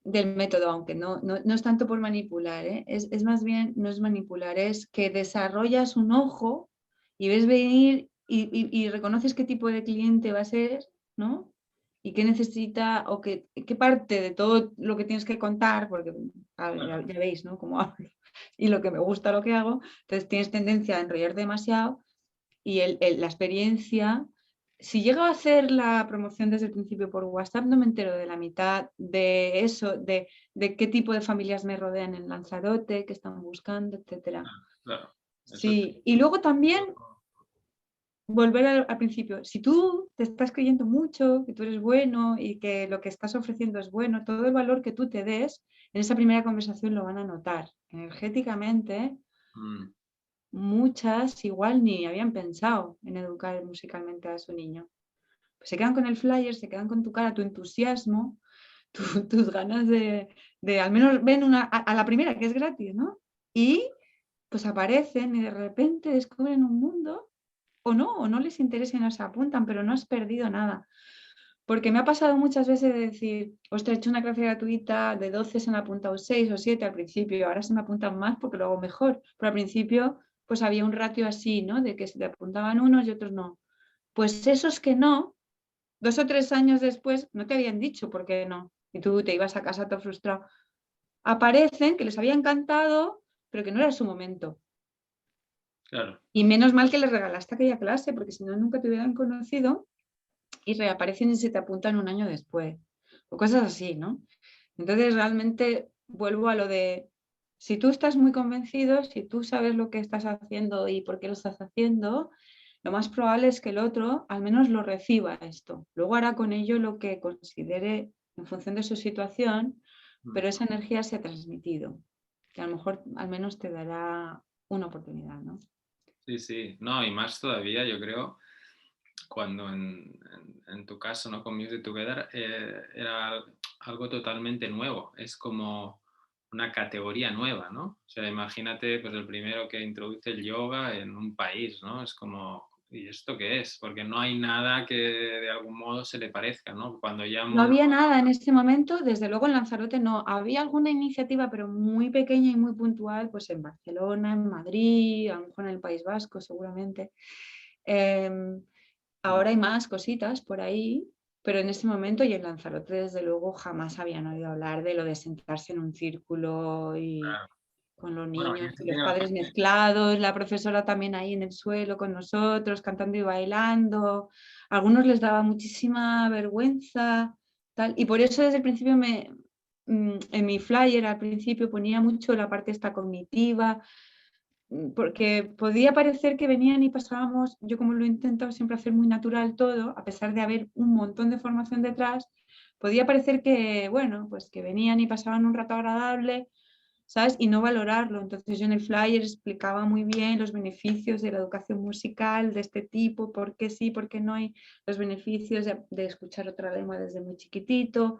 del método, aunque no es tanto por manipular, ¿eh? Es más bien, no es manipular, es que desarrollas un ojo y ves venir y reconoces qué tipo de cliente va a ser, ¿no? Y qué necesita o qué parte de todo lo que tienes que contar, porque ya veis, ¿no? Cómo hablo y lo que me gusta lo que hago, entonces tienes tendencia a enrollar demasiado y la experiencia, si llego a hacer la promoción desde el principio por WhatsApp, no me entero de la mitad de eso, de qué tipo de familias me rodean en Lanzarote, qué están buscando, etcétera. Claro, eso es... Sí, y luego también volver al principio. Si tú te estás creyendo mucho, que tú eres bueno y que lo que estás ofreciendo es bueno, todo el valor que tú te des, en esa primera conversación lo van a notar. Energéticamente, Mm, muchas igual ni habían pensado en educar musicalmente a su niño. Pues se quedan con el flyer, se quedan con tu cara, tu entusiasmo, tus ganas de al menos ven a la primera que es gratis, ¿no? Y pues aparecen y de repente descubren un mundo o no les interesa y no se apuntan, pero no has perdido nada. Porque me ha pasado muchas veces de decir, ostras, he hecho una clase gratuita, de 12 se me han apuntado 6 o 7 al principio, ahora se me apuntan más porque lo hago mejor. Pero al principio pues había un ratio así, ¿no? De que se te apuntaban unos y otros no. Pues esos que no, 2 o 3 años después, no te habían dicho por qué no. Y tú te ibas a casa todo frustrado. Aparecen que les había encantado, pero que no era su momento. claro. Y menos mal que les regalaste aquella clase, porque si no, nunca te hubieran conocido y reaparecen y se te apuntan un año después. O cosas así, ¿no? Entonces, realmente vuelvo a lo de, si tú estás muy convencido, si tú sabes lo que estás haciendo y por qué lo estás haciendo, lo más probable es que el otro al menos lo reciba esto. Luego hará con ello lo que considere en función de su situación, Mm. pero esa energía se ha transmitido, que a lo mejor al menos te dará una oportunidad, ¿no? Sí, sí. No, y más todavía, yo creo, cuando en tu caso, ¿no? Con Music Together era algo totalmente nuevo. Es como una categoría nueva, ¿no? O sea, imagínate, pues el primero que introduce el yoga en un país, ¿no? Es como, ¿y esto qué es? Porque no hay nada que de algún modo se le parezca, ¿no? Cuando ya No había nada en este momento, desde luego en Lanzarote no. Había alguna iniciativa, pero muy pequeña y muy puntual, pues en Barcelona, en Madrid, a lo mejor en el País Vasco seguramente. Em, Ahora hay más cositas por ahí, pero en este momento y en Lanzarote desde luego jamás habían oído hablar de lo de sentarse en un círculo y Claro. con los Bueno, y niños esto y los tiene padres bastante... mezclados, la profesora también ahí en el suelo con nosotros, cantando y bailando. A algunos les daba muchísima vergüenza, tal, y por eso desde el principio en mi flyer al principio ponía mucho la parte esta cognitiva, porque podía parecer que venían y pasábamos, yo como lo he intentado siempre hacer muy natural todo, a pesar de haber un montón de formación detrás, podía parecer que, bueno, pues que venían y pasaban un rato agradable, ¿sabes? Y no valorarlo. Entonces yo en el flyer explicaba muy bien los beneficios de la educación musical de este tipo, por qué sí, por qué no hay los beneficios de escuchar otra lengua desde muy chiquitito,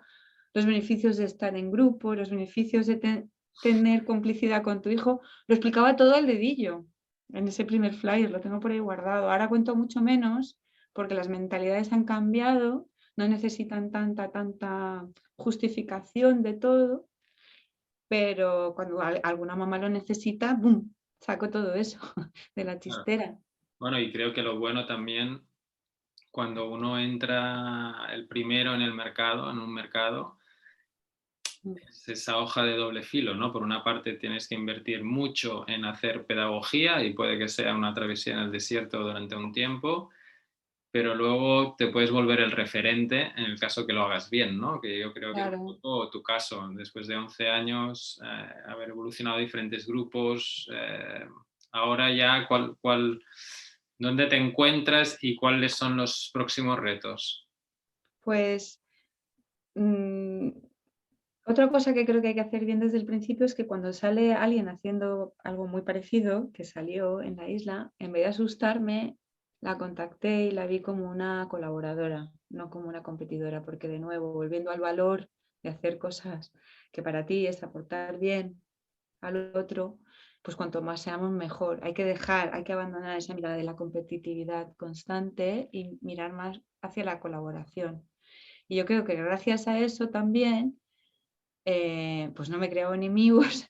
los beneficios de estar en grupo, los beneficios de tener complicidad con tu hijo. Lo explicaba todo al dedillo en ese primer flyer, lo tengo por ahí guardado. Ahora cuento mucho menos porque las mentalidades han cambiado, no necesitan tanta justificación de todo, pero cuando alguna mamá lo necesita, ¡bum!, saco todo eso de la Claro. chistera. Bueno, y creo que lo bueno también, cuando uno entra el primero en el mercado, en un mercado, Mm. es esa hoja de doble filo, ¿no? Por una parte tienes que invertir mucho en hacer pedagogía y puede que sea una travesía en el desierto durante un tiempo, pero luego te puedes volver el referente en el caso que lo hagas bien, ¿no? Que yo creo que es un Claro. poco tu caso, después de 11 años, haber evolucionado a diferentes grupos, ahora ya, ¿dónde te encuentras y cuáles son los próximos retos? Pues mm, otra cosa que creo que hay que hacer bien desde el principio es que cuando sale alguien haciendo algo muy parecido, que salió en la isla, en vez de asustarme, la contacté y la vi como una colaboradora, no como una competidora, porque de nuevo, volviendo al valor de hacer cosas que para ti es aportar bien al otro, pues cuanto más seamos mejor. Hay que abandonar esa mirada de la competitividad constante y mirar más hacia la colaboración. Y yo creo que gracias a eso también pues no me he creado enemigos,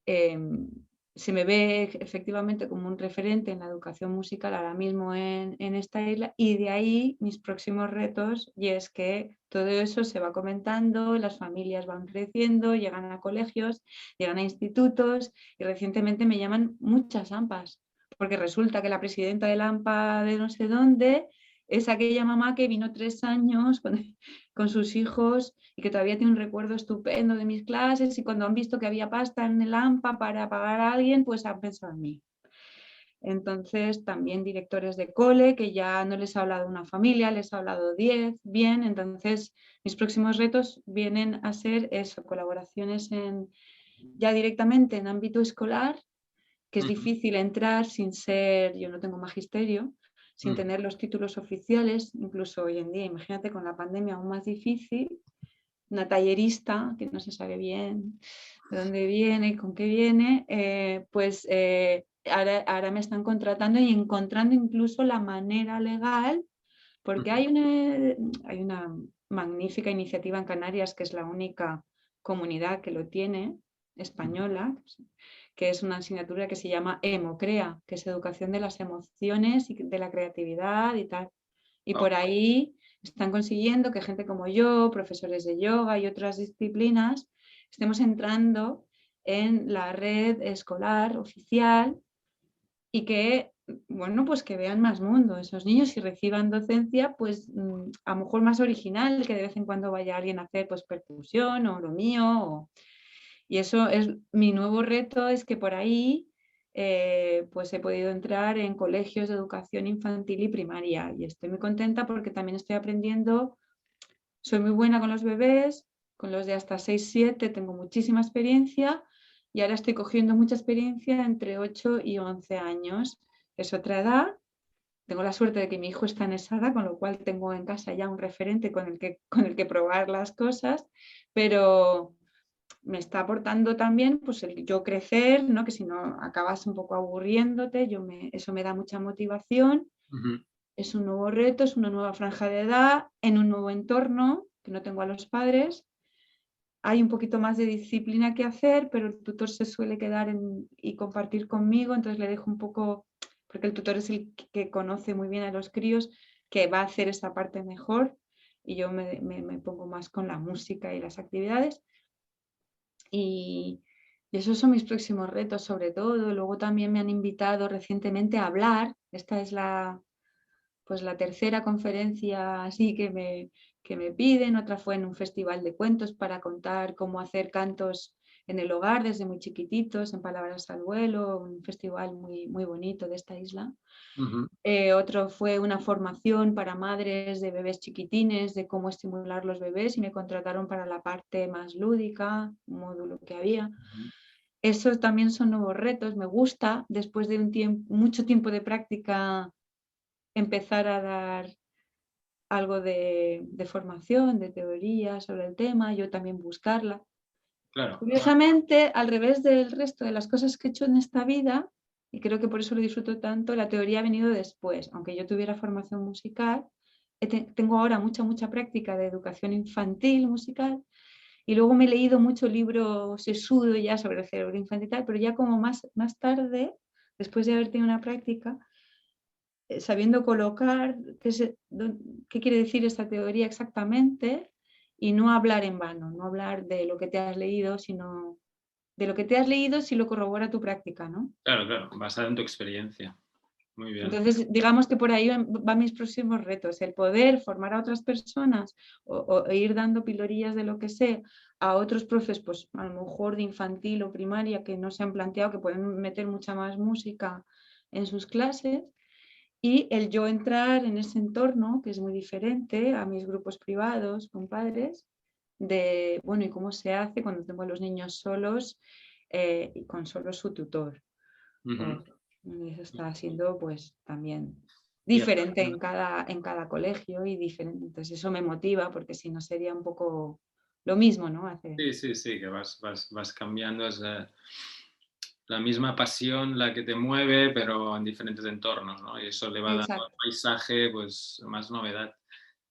em, se me ve efectivamente como un referente en la educación musical ahora mismo en esta isla, y de ahí mis próximos retos, y es que todo eso se va comentando, las familias van creciendo, llegan a colegios, llegan a institutos, y recientemente me llaman muchas AMPAs, porque resulta que la presidenta de la AMPA de no sé dónde es aquella mamá que vino 3 años con sus hijos y que todavía tiene un recuerdo estupendo de mis clases, y cuando han visto que había pasta en el AMPA para pagar a alguien, pues han pensado en mí. Entonces, también directores de cole, que ya no les ha hablado una familia, les ha hablado 10, bien. Entonces, mis próximos retos vienen a ser eso, colaboraciones ya directamente en ámbito escolar, que es Ujú, difícil entrar sin ser, yo no tengo magisterio, sin ujú. tener los títulos oficiales, incluso hoy en día, imagínate con la pandemia aún más difícil, una tallerista que no se sabe bien de dónde viene y con qué viene, ahora me están contratando y encontrando incluso la manera legal, porque hay una magnífica iniciativa en Canarias, que es la única comunidad que lo tiene, española, que es una asignatura que se llama EMOCREA, que es Educación de las Emociones y de la Creatividad y tal. Y Guau. por ahí están consiguiendo que gente como yo, profesores de yoga y otras disciplinas, estemos entrando en la red escolar oficial y que, bueno, pues que vean más mundo esos niños y reciban docencia, pues a lo mejor más original, que de vez en cuando vaya alguien a hacer pues percusión o lo mío. Y eso es mi nuevo reto, es que por ahí pues he podido entrar en colegios de educación infantil y primaria, y estoy muy contenta porque también estoy aprendiendo, soy muy buena con los bebés, con los de hasta 6, 7 tengo muchísima experiencia, y ahora estoy cogiendo mucha experiencia entre 8 y 11 años. Es otra edad, tengo la suerte de que mi hijo está en esa edad, con lo cual tengo en casa ya un referente con el que probar las cosas, pero me está aportando también pues el yo crecer, ¿no? Que si no acabas un poco aburriéndote, eso me da mucha motivación. Ujú. Es un nuevo reto, es una nueva franja de edad, en un nuevo entorno, que no tengo a los padres. Hay un poquito más de disciplina que hacer, pero el tutor se suele quedar y compartir conmigo, entonces le dejo un poco, porque el tutor es el que conoce muy bien a los críos, que va a hacer esa parte mejor, y yo me pongo más con la música y las actividades. Y, esos son mis próximos retos, sobre todo. Luego también me han invitado recientemente a hablar. Esta es pues la tercera conferencia así que me piden. Otra fue en un festival de cuentos para contar cómo hacer cantos en el hogar desde muy chiquititos, en Palabras al Vuelo, un festival muy, muy bonito de esta isla. Ujú. Otro fue una formación para madres de bebés chiquitines, de cómo estimular los bebés, y me contrataron para la parte más lúdica, un módulo que había. Ujú. Esos también son nuevos retos. Me gusta, después de mucho tiempo de práctica, empezar a dar algo de formación, de teoría sobre el tema, yo también buscarla. Claro, Curiosamente, al revés del resto de las cosas que he hecho en esta vida, y creo que por eso lo disfruto tanto, la teoría ha venido después. Aunque yo tuviera formación musical, tengo ahora mucha práctica de educación infantil musical, y luego me he leído mucho libro sesudo ya sobre el cerebro infantil y tal, pero ya como más tarde, después de haber tenido una práctica, sabiendo colocar qué quiere decir esta teoría exactamente y no hablar en vano, no hablar de lo que te has leído, sino de lo que te has leído si lo corrobora tu práctica, ¿no? claro, basado en tu experiencia. Muy bien. Entonces, digamos que por ahí van mis próximos retos, el poder formar a otras personas o ir dando pilorillas de lo que sé a otros profes, pues a lo mejor de infantil o primaria, que no se han planteado que pueden meter mucha más música en sus clases, y el yo entrar en ese entorno, que es muy diferente a mis grupos privados con padres, de, bueno, ¿y cómo se hace cuando tengo a los niños solos y con solo su tutor? Ujú. Eso está siendo pues también Y diferente en cada colegio y diferente. Entonces eso me motiva porque si no sería un poco lo mismo, ¿no? sí, que vas cambiando, es la misma pasión la que te mueve, pero en diferentes entornos, ¿no? Y eso le va dando al Exacto. paisaje pues más novedad.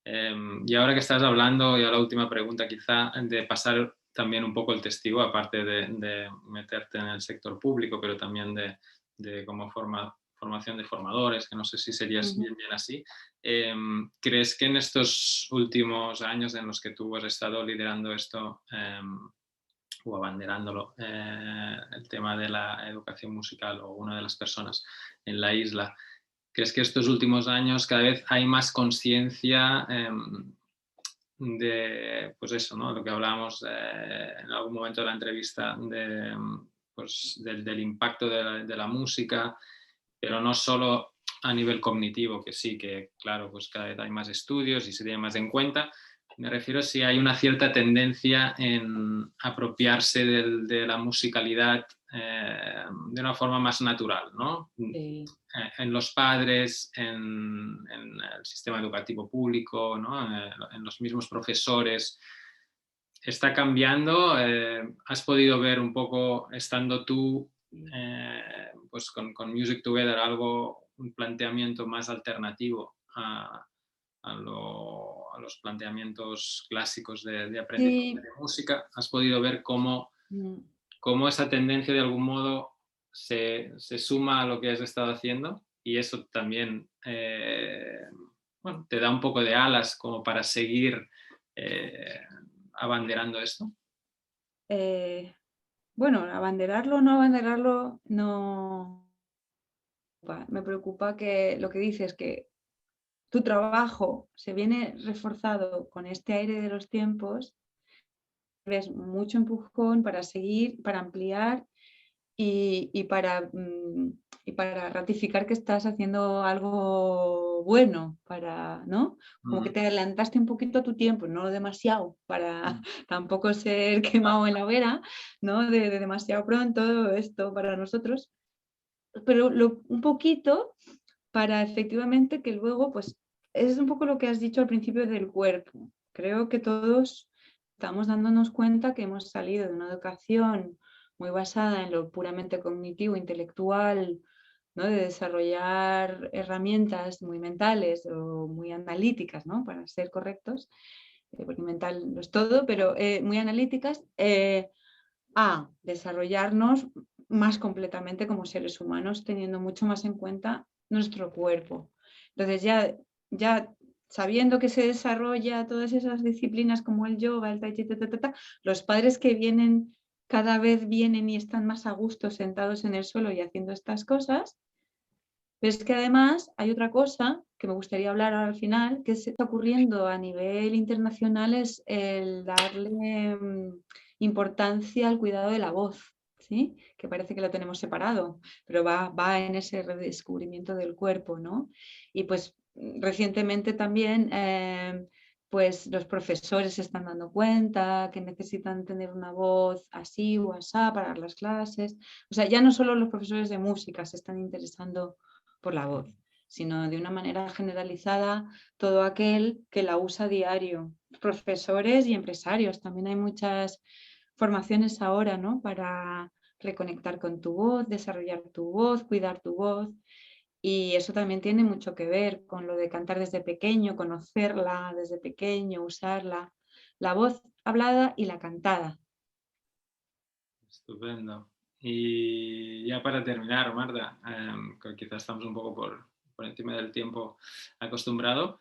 Y ahora que estás hablando, ya la última pregunta quizá, de pasar también un poco el testigo, aparte de meterte en el sector público, pero también de como formación de formadores, que no sé si serías Ujú. bien así. ¿Crees que en estos últimos años en los que tú has estado liderando esto o abanderándolo, el tema de la educación musical o una de las personas en la isla, ¿crees que estos últimos años cada vez hay más conciencia de, pues eso, ¿no? Lo que hablábamos en algún momento de la entrevista, pues del impacto de la música, pero no solo a nivel cognitivo, que sí, que claro, pues cada vez hay más estudios y se tiene más en cuenta. Me refiero si hay una cierta tendencia en apropiarse de la musicalidad de una forma más natural, ¿no? Sí. En los padres, en el sistema educativo público, ¿no? En los mismos profesores. ¿Está cambiando? ¿Has podido ver un poco, estando tú pues con Music Together, un planteamiento más alternativo a los planteamientos clásicos de aprendizaje Sí. de música? ¿Has podido ver Mm. cómo esa tendencia de algún modo se suma a lo que has estado haciendo? Y eso también bueno, te da un poco de alas como para seguir eh, abanderando esto. Eh, bueno, abanderarlo o no abanderarlo, no. Me preocupa que lo que dices, que tu trabajo se viene reforzado con este aire de los tiempos, ves mucho empujón para seguir, para ampliar y para ratificar que estás haciendo algo bueno, ¿no? Como que Ujú. te adelantaste un poquito a tu tiempo, no demasiado, para tampoco ser quemado en la hoguera, ¿no? De demasiado pronto esto para nosotros, pero un poquito para efectivamente que luego, pues, es un poco lo que has dicho al principio del cuerpo. Creo que todos estamos dándonos cuenta que hemos salido de una educación muy basada en lo puramente cognitivo, intelectual, ¿no? De desarrollar herramientas muy mentales o muy analíticas, ¿no? Para ser correctos, porque mental no es todo, pero muy analíticas, a desarrollarnos más completamente como seres humanos, teniendo mucho más en cuenta nuestro cuerpo. Entonces ya sabiendo que se desarrolla todas esas disciplinas como el yoga, el tai chi, los padres que vienen cada vez vienen y están más a gusto sentados en el suelo y haciendo estas cosas. Pero es que además hay otra cosa que me gustaría hablar ahora al final, que se está ocurriendo a nivel internacional, es el darle importancia al cuidado de la voz, ¿sí? Que parece que lo tenemos separado, pero va en ese redescubrimiento del cuerpo, ¿no? Y pues recientemente también pues los profesores se están dando cuenta que necesitan tener una voz así o asá para dar las clases. O sea, ya no solo los profesores de música se están interesando por la voz, sino de una manera generalizada todo aquel que la usa a diario, profesores y empresarios. También hay muchas formaciones ahora, ¿no? Para reconectar con tu voz, desarrollar tu voz, cuidar tu voz. Y eso también tiene mucho que ver con lo de cantar desde pequeño, conocerla desde pequeño, usarla, la voz hablada y la cantada. Estupendo. Y ya para terminar, Marta, que quizás estamos un poco por encima del tiempo acostumbrado,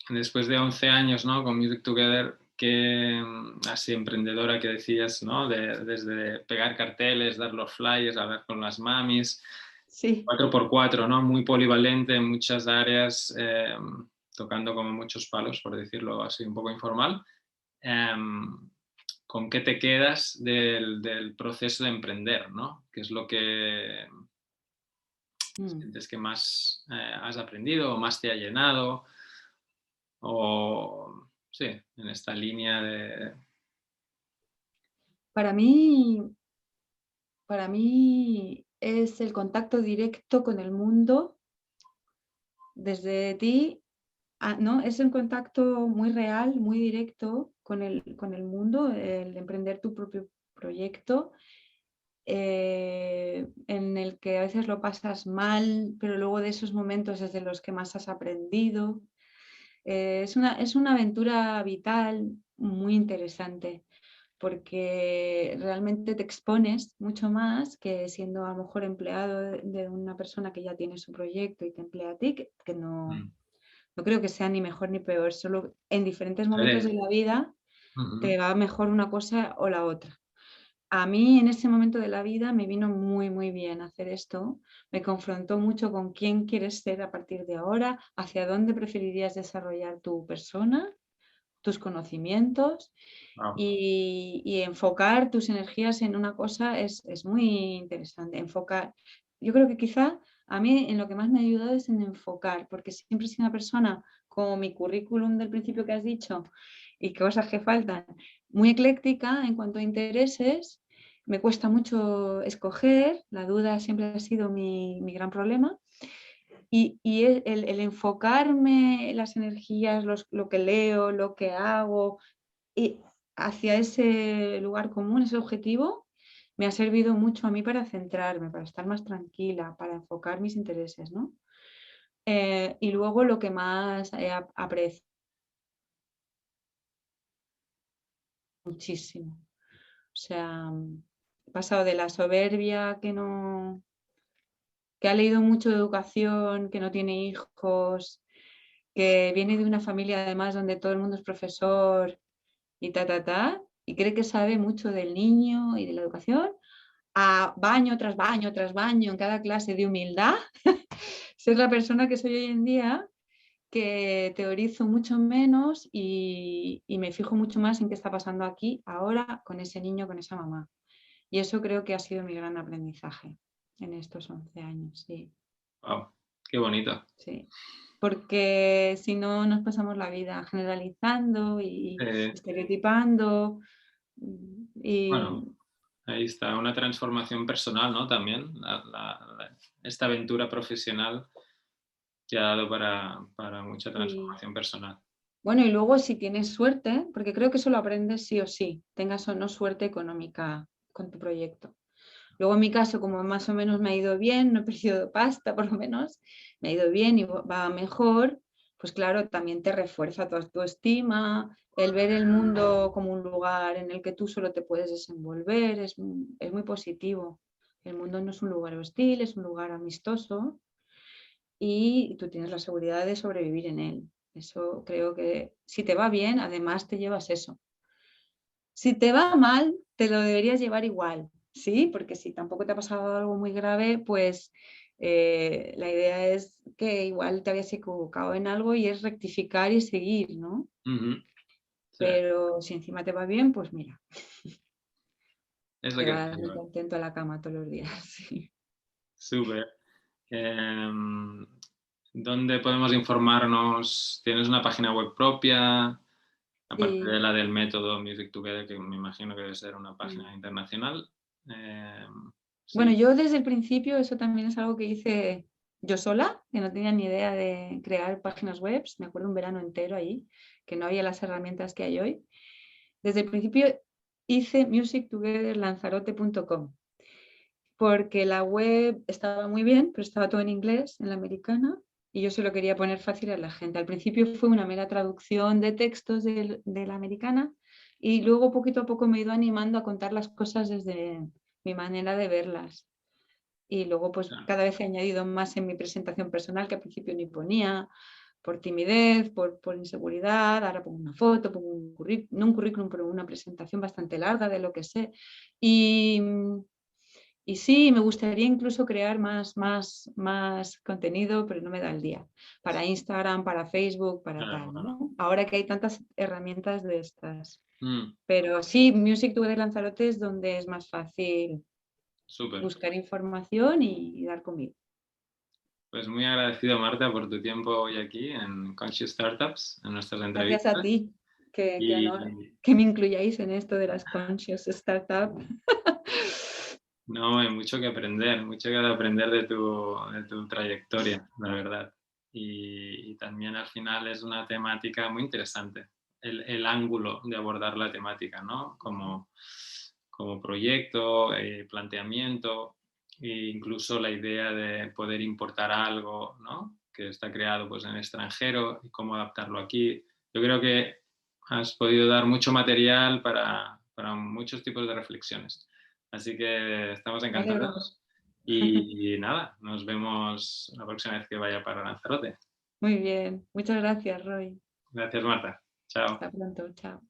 después de 11 años, ¿no? Con Music Together, que así emprendedora que decías, ¿no? Desde pegar carteles, dar los flyers, hablar con las mamis, Sí. 4x4, ¿no? Muy polivalente en muchas áreas, tocando como muchos palos, por decirlo así un poco informal. ¿Con qué te quedas del proceso de emprender, ¿no? ¿Qué es lo que sientes que más has aprendido o más te ha llenado? O sí, en esta línea de... Para mí es el contacto directo con el mundo desde ti, ¿no? Es un contacto muy real, muy directo con el mundo, el emprender tu propio proyecto, en el que a veces lo pasas mal, pero luego de esos momentos es de los que más has aprendido. Es una aventura vital muy interesante, porque realmente te expones mucho más que siendo a lo mejor empleado de una persona que ya tiene su proyecto y te emplea a ti, que no, no creo que sea ni mejor ni peor, solo en diferentes momentos de la vida te va mejor una cosa o la otra. A mí en ese momento de la vida me vino muy, muy bien hacer esto. Me confrontó mucho con quién quieres ser a partir de ahora, hacia dónde preferirías desarrollar tu persona, tus conocimientos Wow. y enfocar tus energías en una cosa es muy interesante. Enfocar. Yo creo que quizá a mí en lo que más me ha ayudado es en enfocar, porque siempre he sido una persona como mi currículum del principio que has dicho y cosas que faltan, muy ecléctica en cuanto a intereses. Me cuesta mucho escoger, la duda siempre ha sido mi gran problema. Y el enfocarme las energías, lo que leo, lo que hago, y hacia ese lugar común, ese objetivo, me ha servido mucho a mí para centrarme, para estar más tranquila, para enfocar mis intereses, ¿no? Y luego lo que más aprecio muchísimo. O sea, he pasado de la soberbia que ha leído mucho de educación, que no tiene hijos, que viene de una familia además donde todo el mundo es profesor y y cree que sabe mucho del niño y de la educación, a baño tras baño tras baño en cada clase de humildad, ser la persona que soy hoy en día, que teorizo mucho menos y me fijo mucho más en qué está pasando aquí, ahora, con ese niño, con esa mamá. Y eso creo que ha sido mi gran aprendizaje en estos 11 años, sí. Wow, qué bonito. Sí. Porque si no nos pasamos la vida generalizando y estereotipando. Y Bueno, ahí está, una transformación personal, ¿no? También, esta aventura profesional que ha dado para mucha y transformación personal. bueno, y luego si tienes suerte, porque creo que eso lo aprendes sí o sí, tengas o no suerte económica con tu proyecto. Luego en mi caso, como más o menos me ha ido bien, no he perdido pasta por lo menos, me ha ido bien y va mejor, pues claro, también te refuerza tu autoestima, el ver el mundo como un lugar en el que tú solo te puedes desenvolver, es muy positivo. El mundo no es un lugar hostil, es un lugar amistoso y tú tienes la seguridad de sobrevivir en él. Eso creo que si te va bien, además te llevas eso. Si te va mal, te lo deberías llevar igual, ¿sí? Porque si tampoco te ha pasado algo muy grave, pues la idea es que igual te habías equivocado en algo y es rectificar y seguir, ¿no? Sí, Pero si encima te va bien, pues mira, es lo te que te vas muy digo. contento a la cama todos los días. Sí. Súper. ¿Dónde podemos informarnos? ¿Tienes una página web propia? Aparte de Sí, la del método Music Together, que me imagino que debe ser una sí. página internacional. Eh, Bueno, sí. yo desde el principio, eso también es algo que hice yo sola, que no tenía ni idea de crear páginas web, me acuerdo un verano entero ahí, que no había las herramientas que hay hoy. Desde el principio hice musictogetherlanzarote.com porque la web estaba muy bien, pero estaba todo en inglés, en la americana, y yo se lo quería poner fácil a la gente. Al principio fue una mera traducción de textos de la americana y luego poquito a poco me he ido animando a contar las cosas desde mi manera de verlas. Y luego pues Claro. cada vez he añadido más en mi presentación personal, que al principio ni ponía, por timidez, por inseguridad. Ahora pongo una foto, pongo un currículum, no un currículum, pero una presentación bastante larga de lo que sé. Y sí, me gustaría incluso crear más contenido, pero no me da el día. Para Instagram, para Facebook, para Claro, tal, claro. ¿no? Ahora que hay tantas herramientas de estas. Mm, Pero sí, Music Together Lanzarote es donde es más fácil súper. buscar información y dar conmigo. Pues muy agradecido, Marta, por tu tiempo hoy aquí en Conscious Startups, en nuestras Gracias a entrevistas. ti, que honor Y que me incluyáis en esto de las Conscious Startup. no, hay mucho que aprender de tu trayectoria, la verdad. Y también al final es una temática muy interesante, el ángulo de abordar la temática, ¿no? Como proyecto, planteamiento, e incluso la idea de poder importar algo, ¿no? Que está creado pues, en el extranjero y cómo adaptarlo aquí. Yo creo que has podido dar mucho material para muchos tipos de reflexiones. Así que estamos Me alegro. encantados y nada, nos vemos la próxima vez que vaya para Lanzarote. Muy bien. Muchas gracias, Roy. Gracias, Marta. Chao. Hasta pronto. Chao.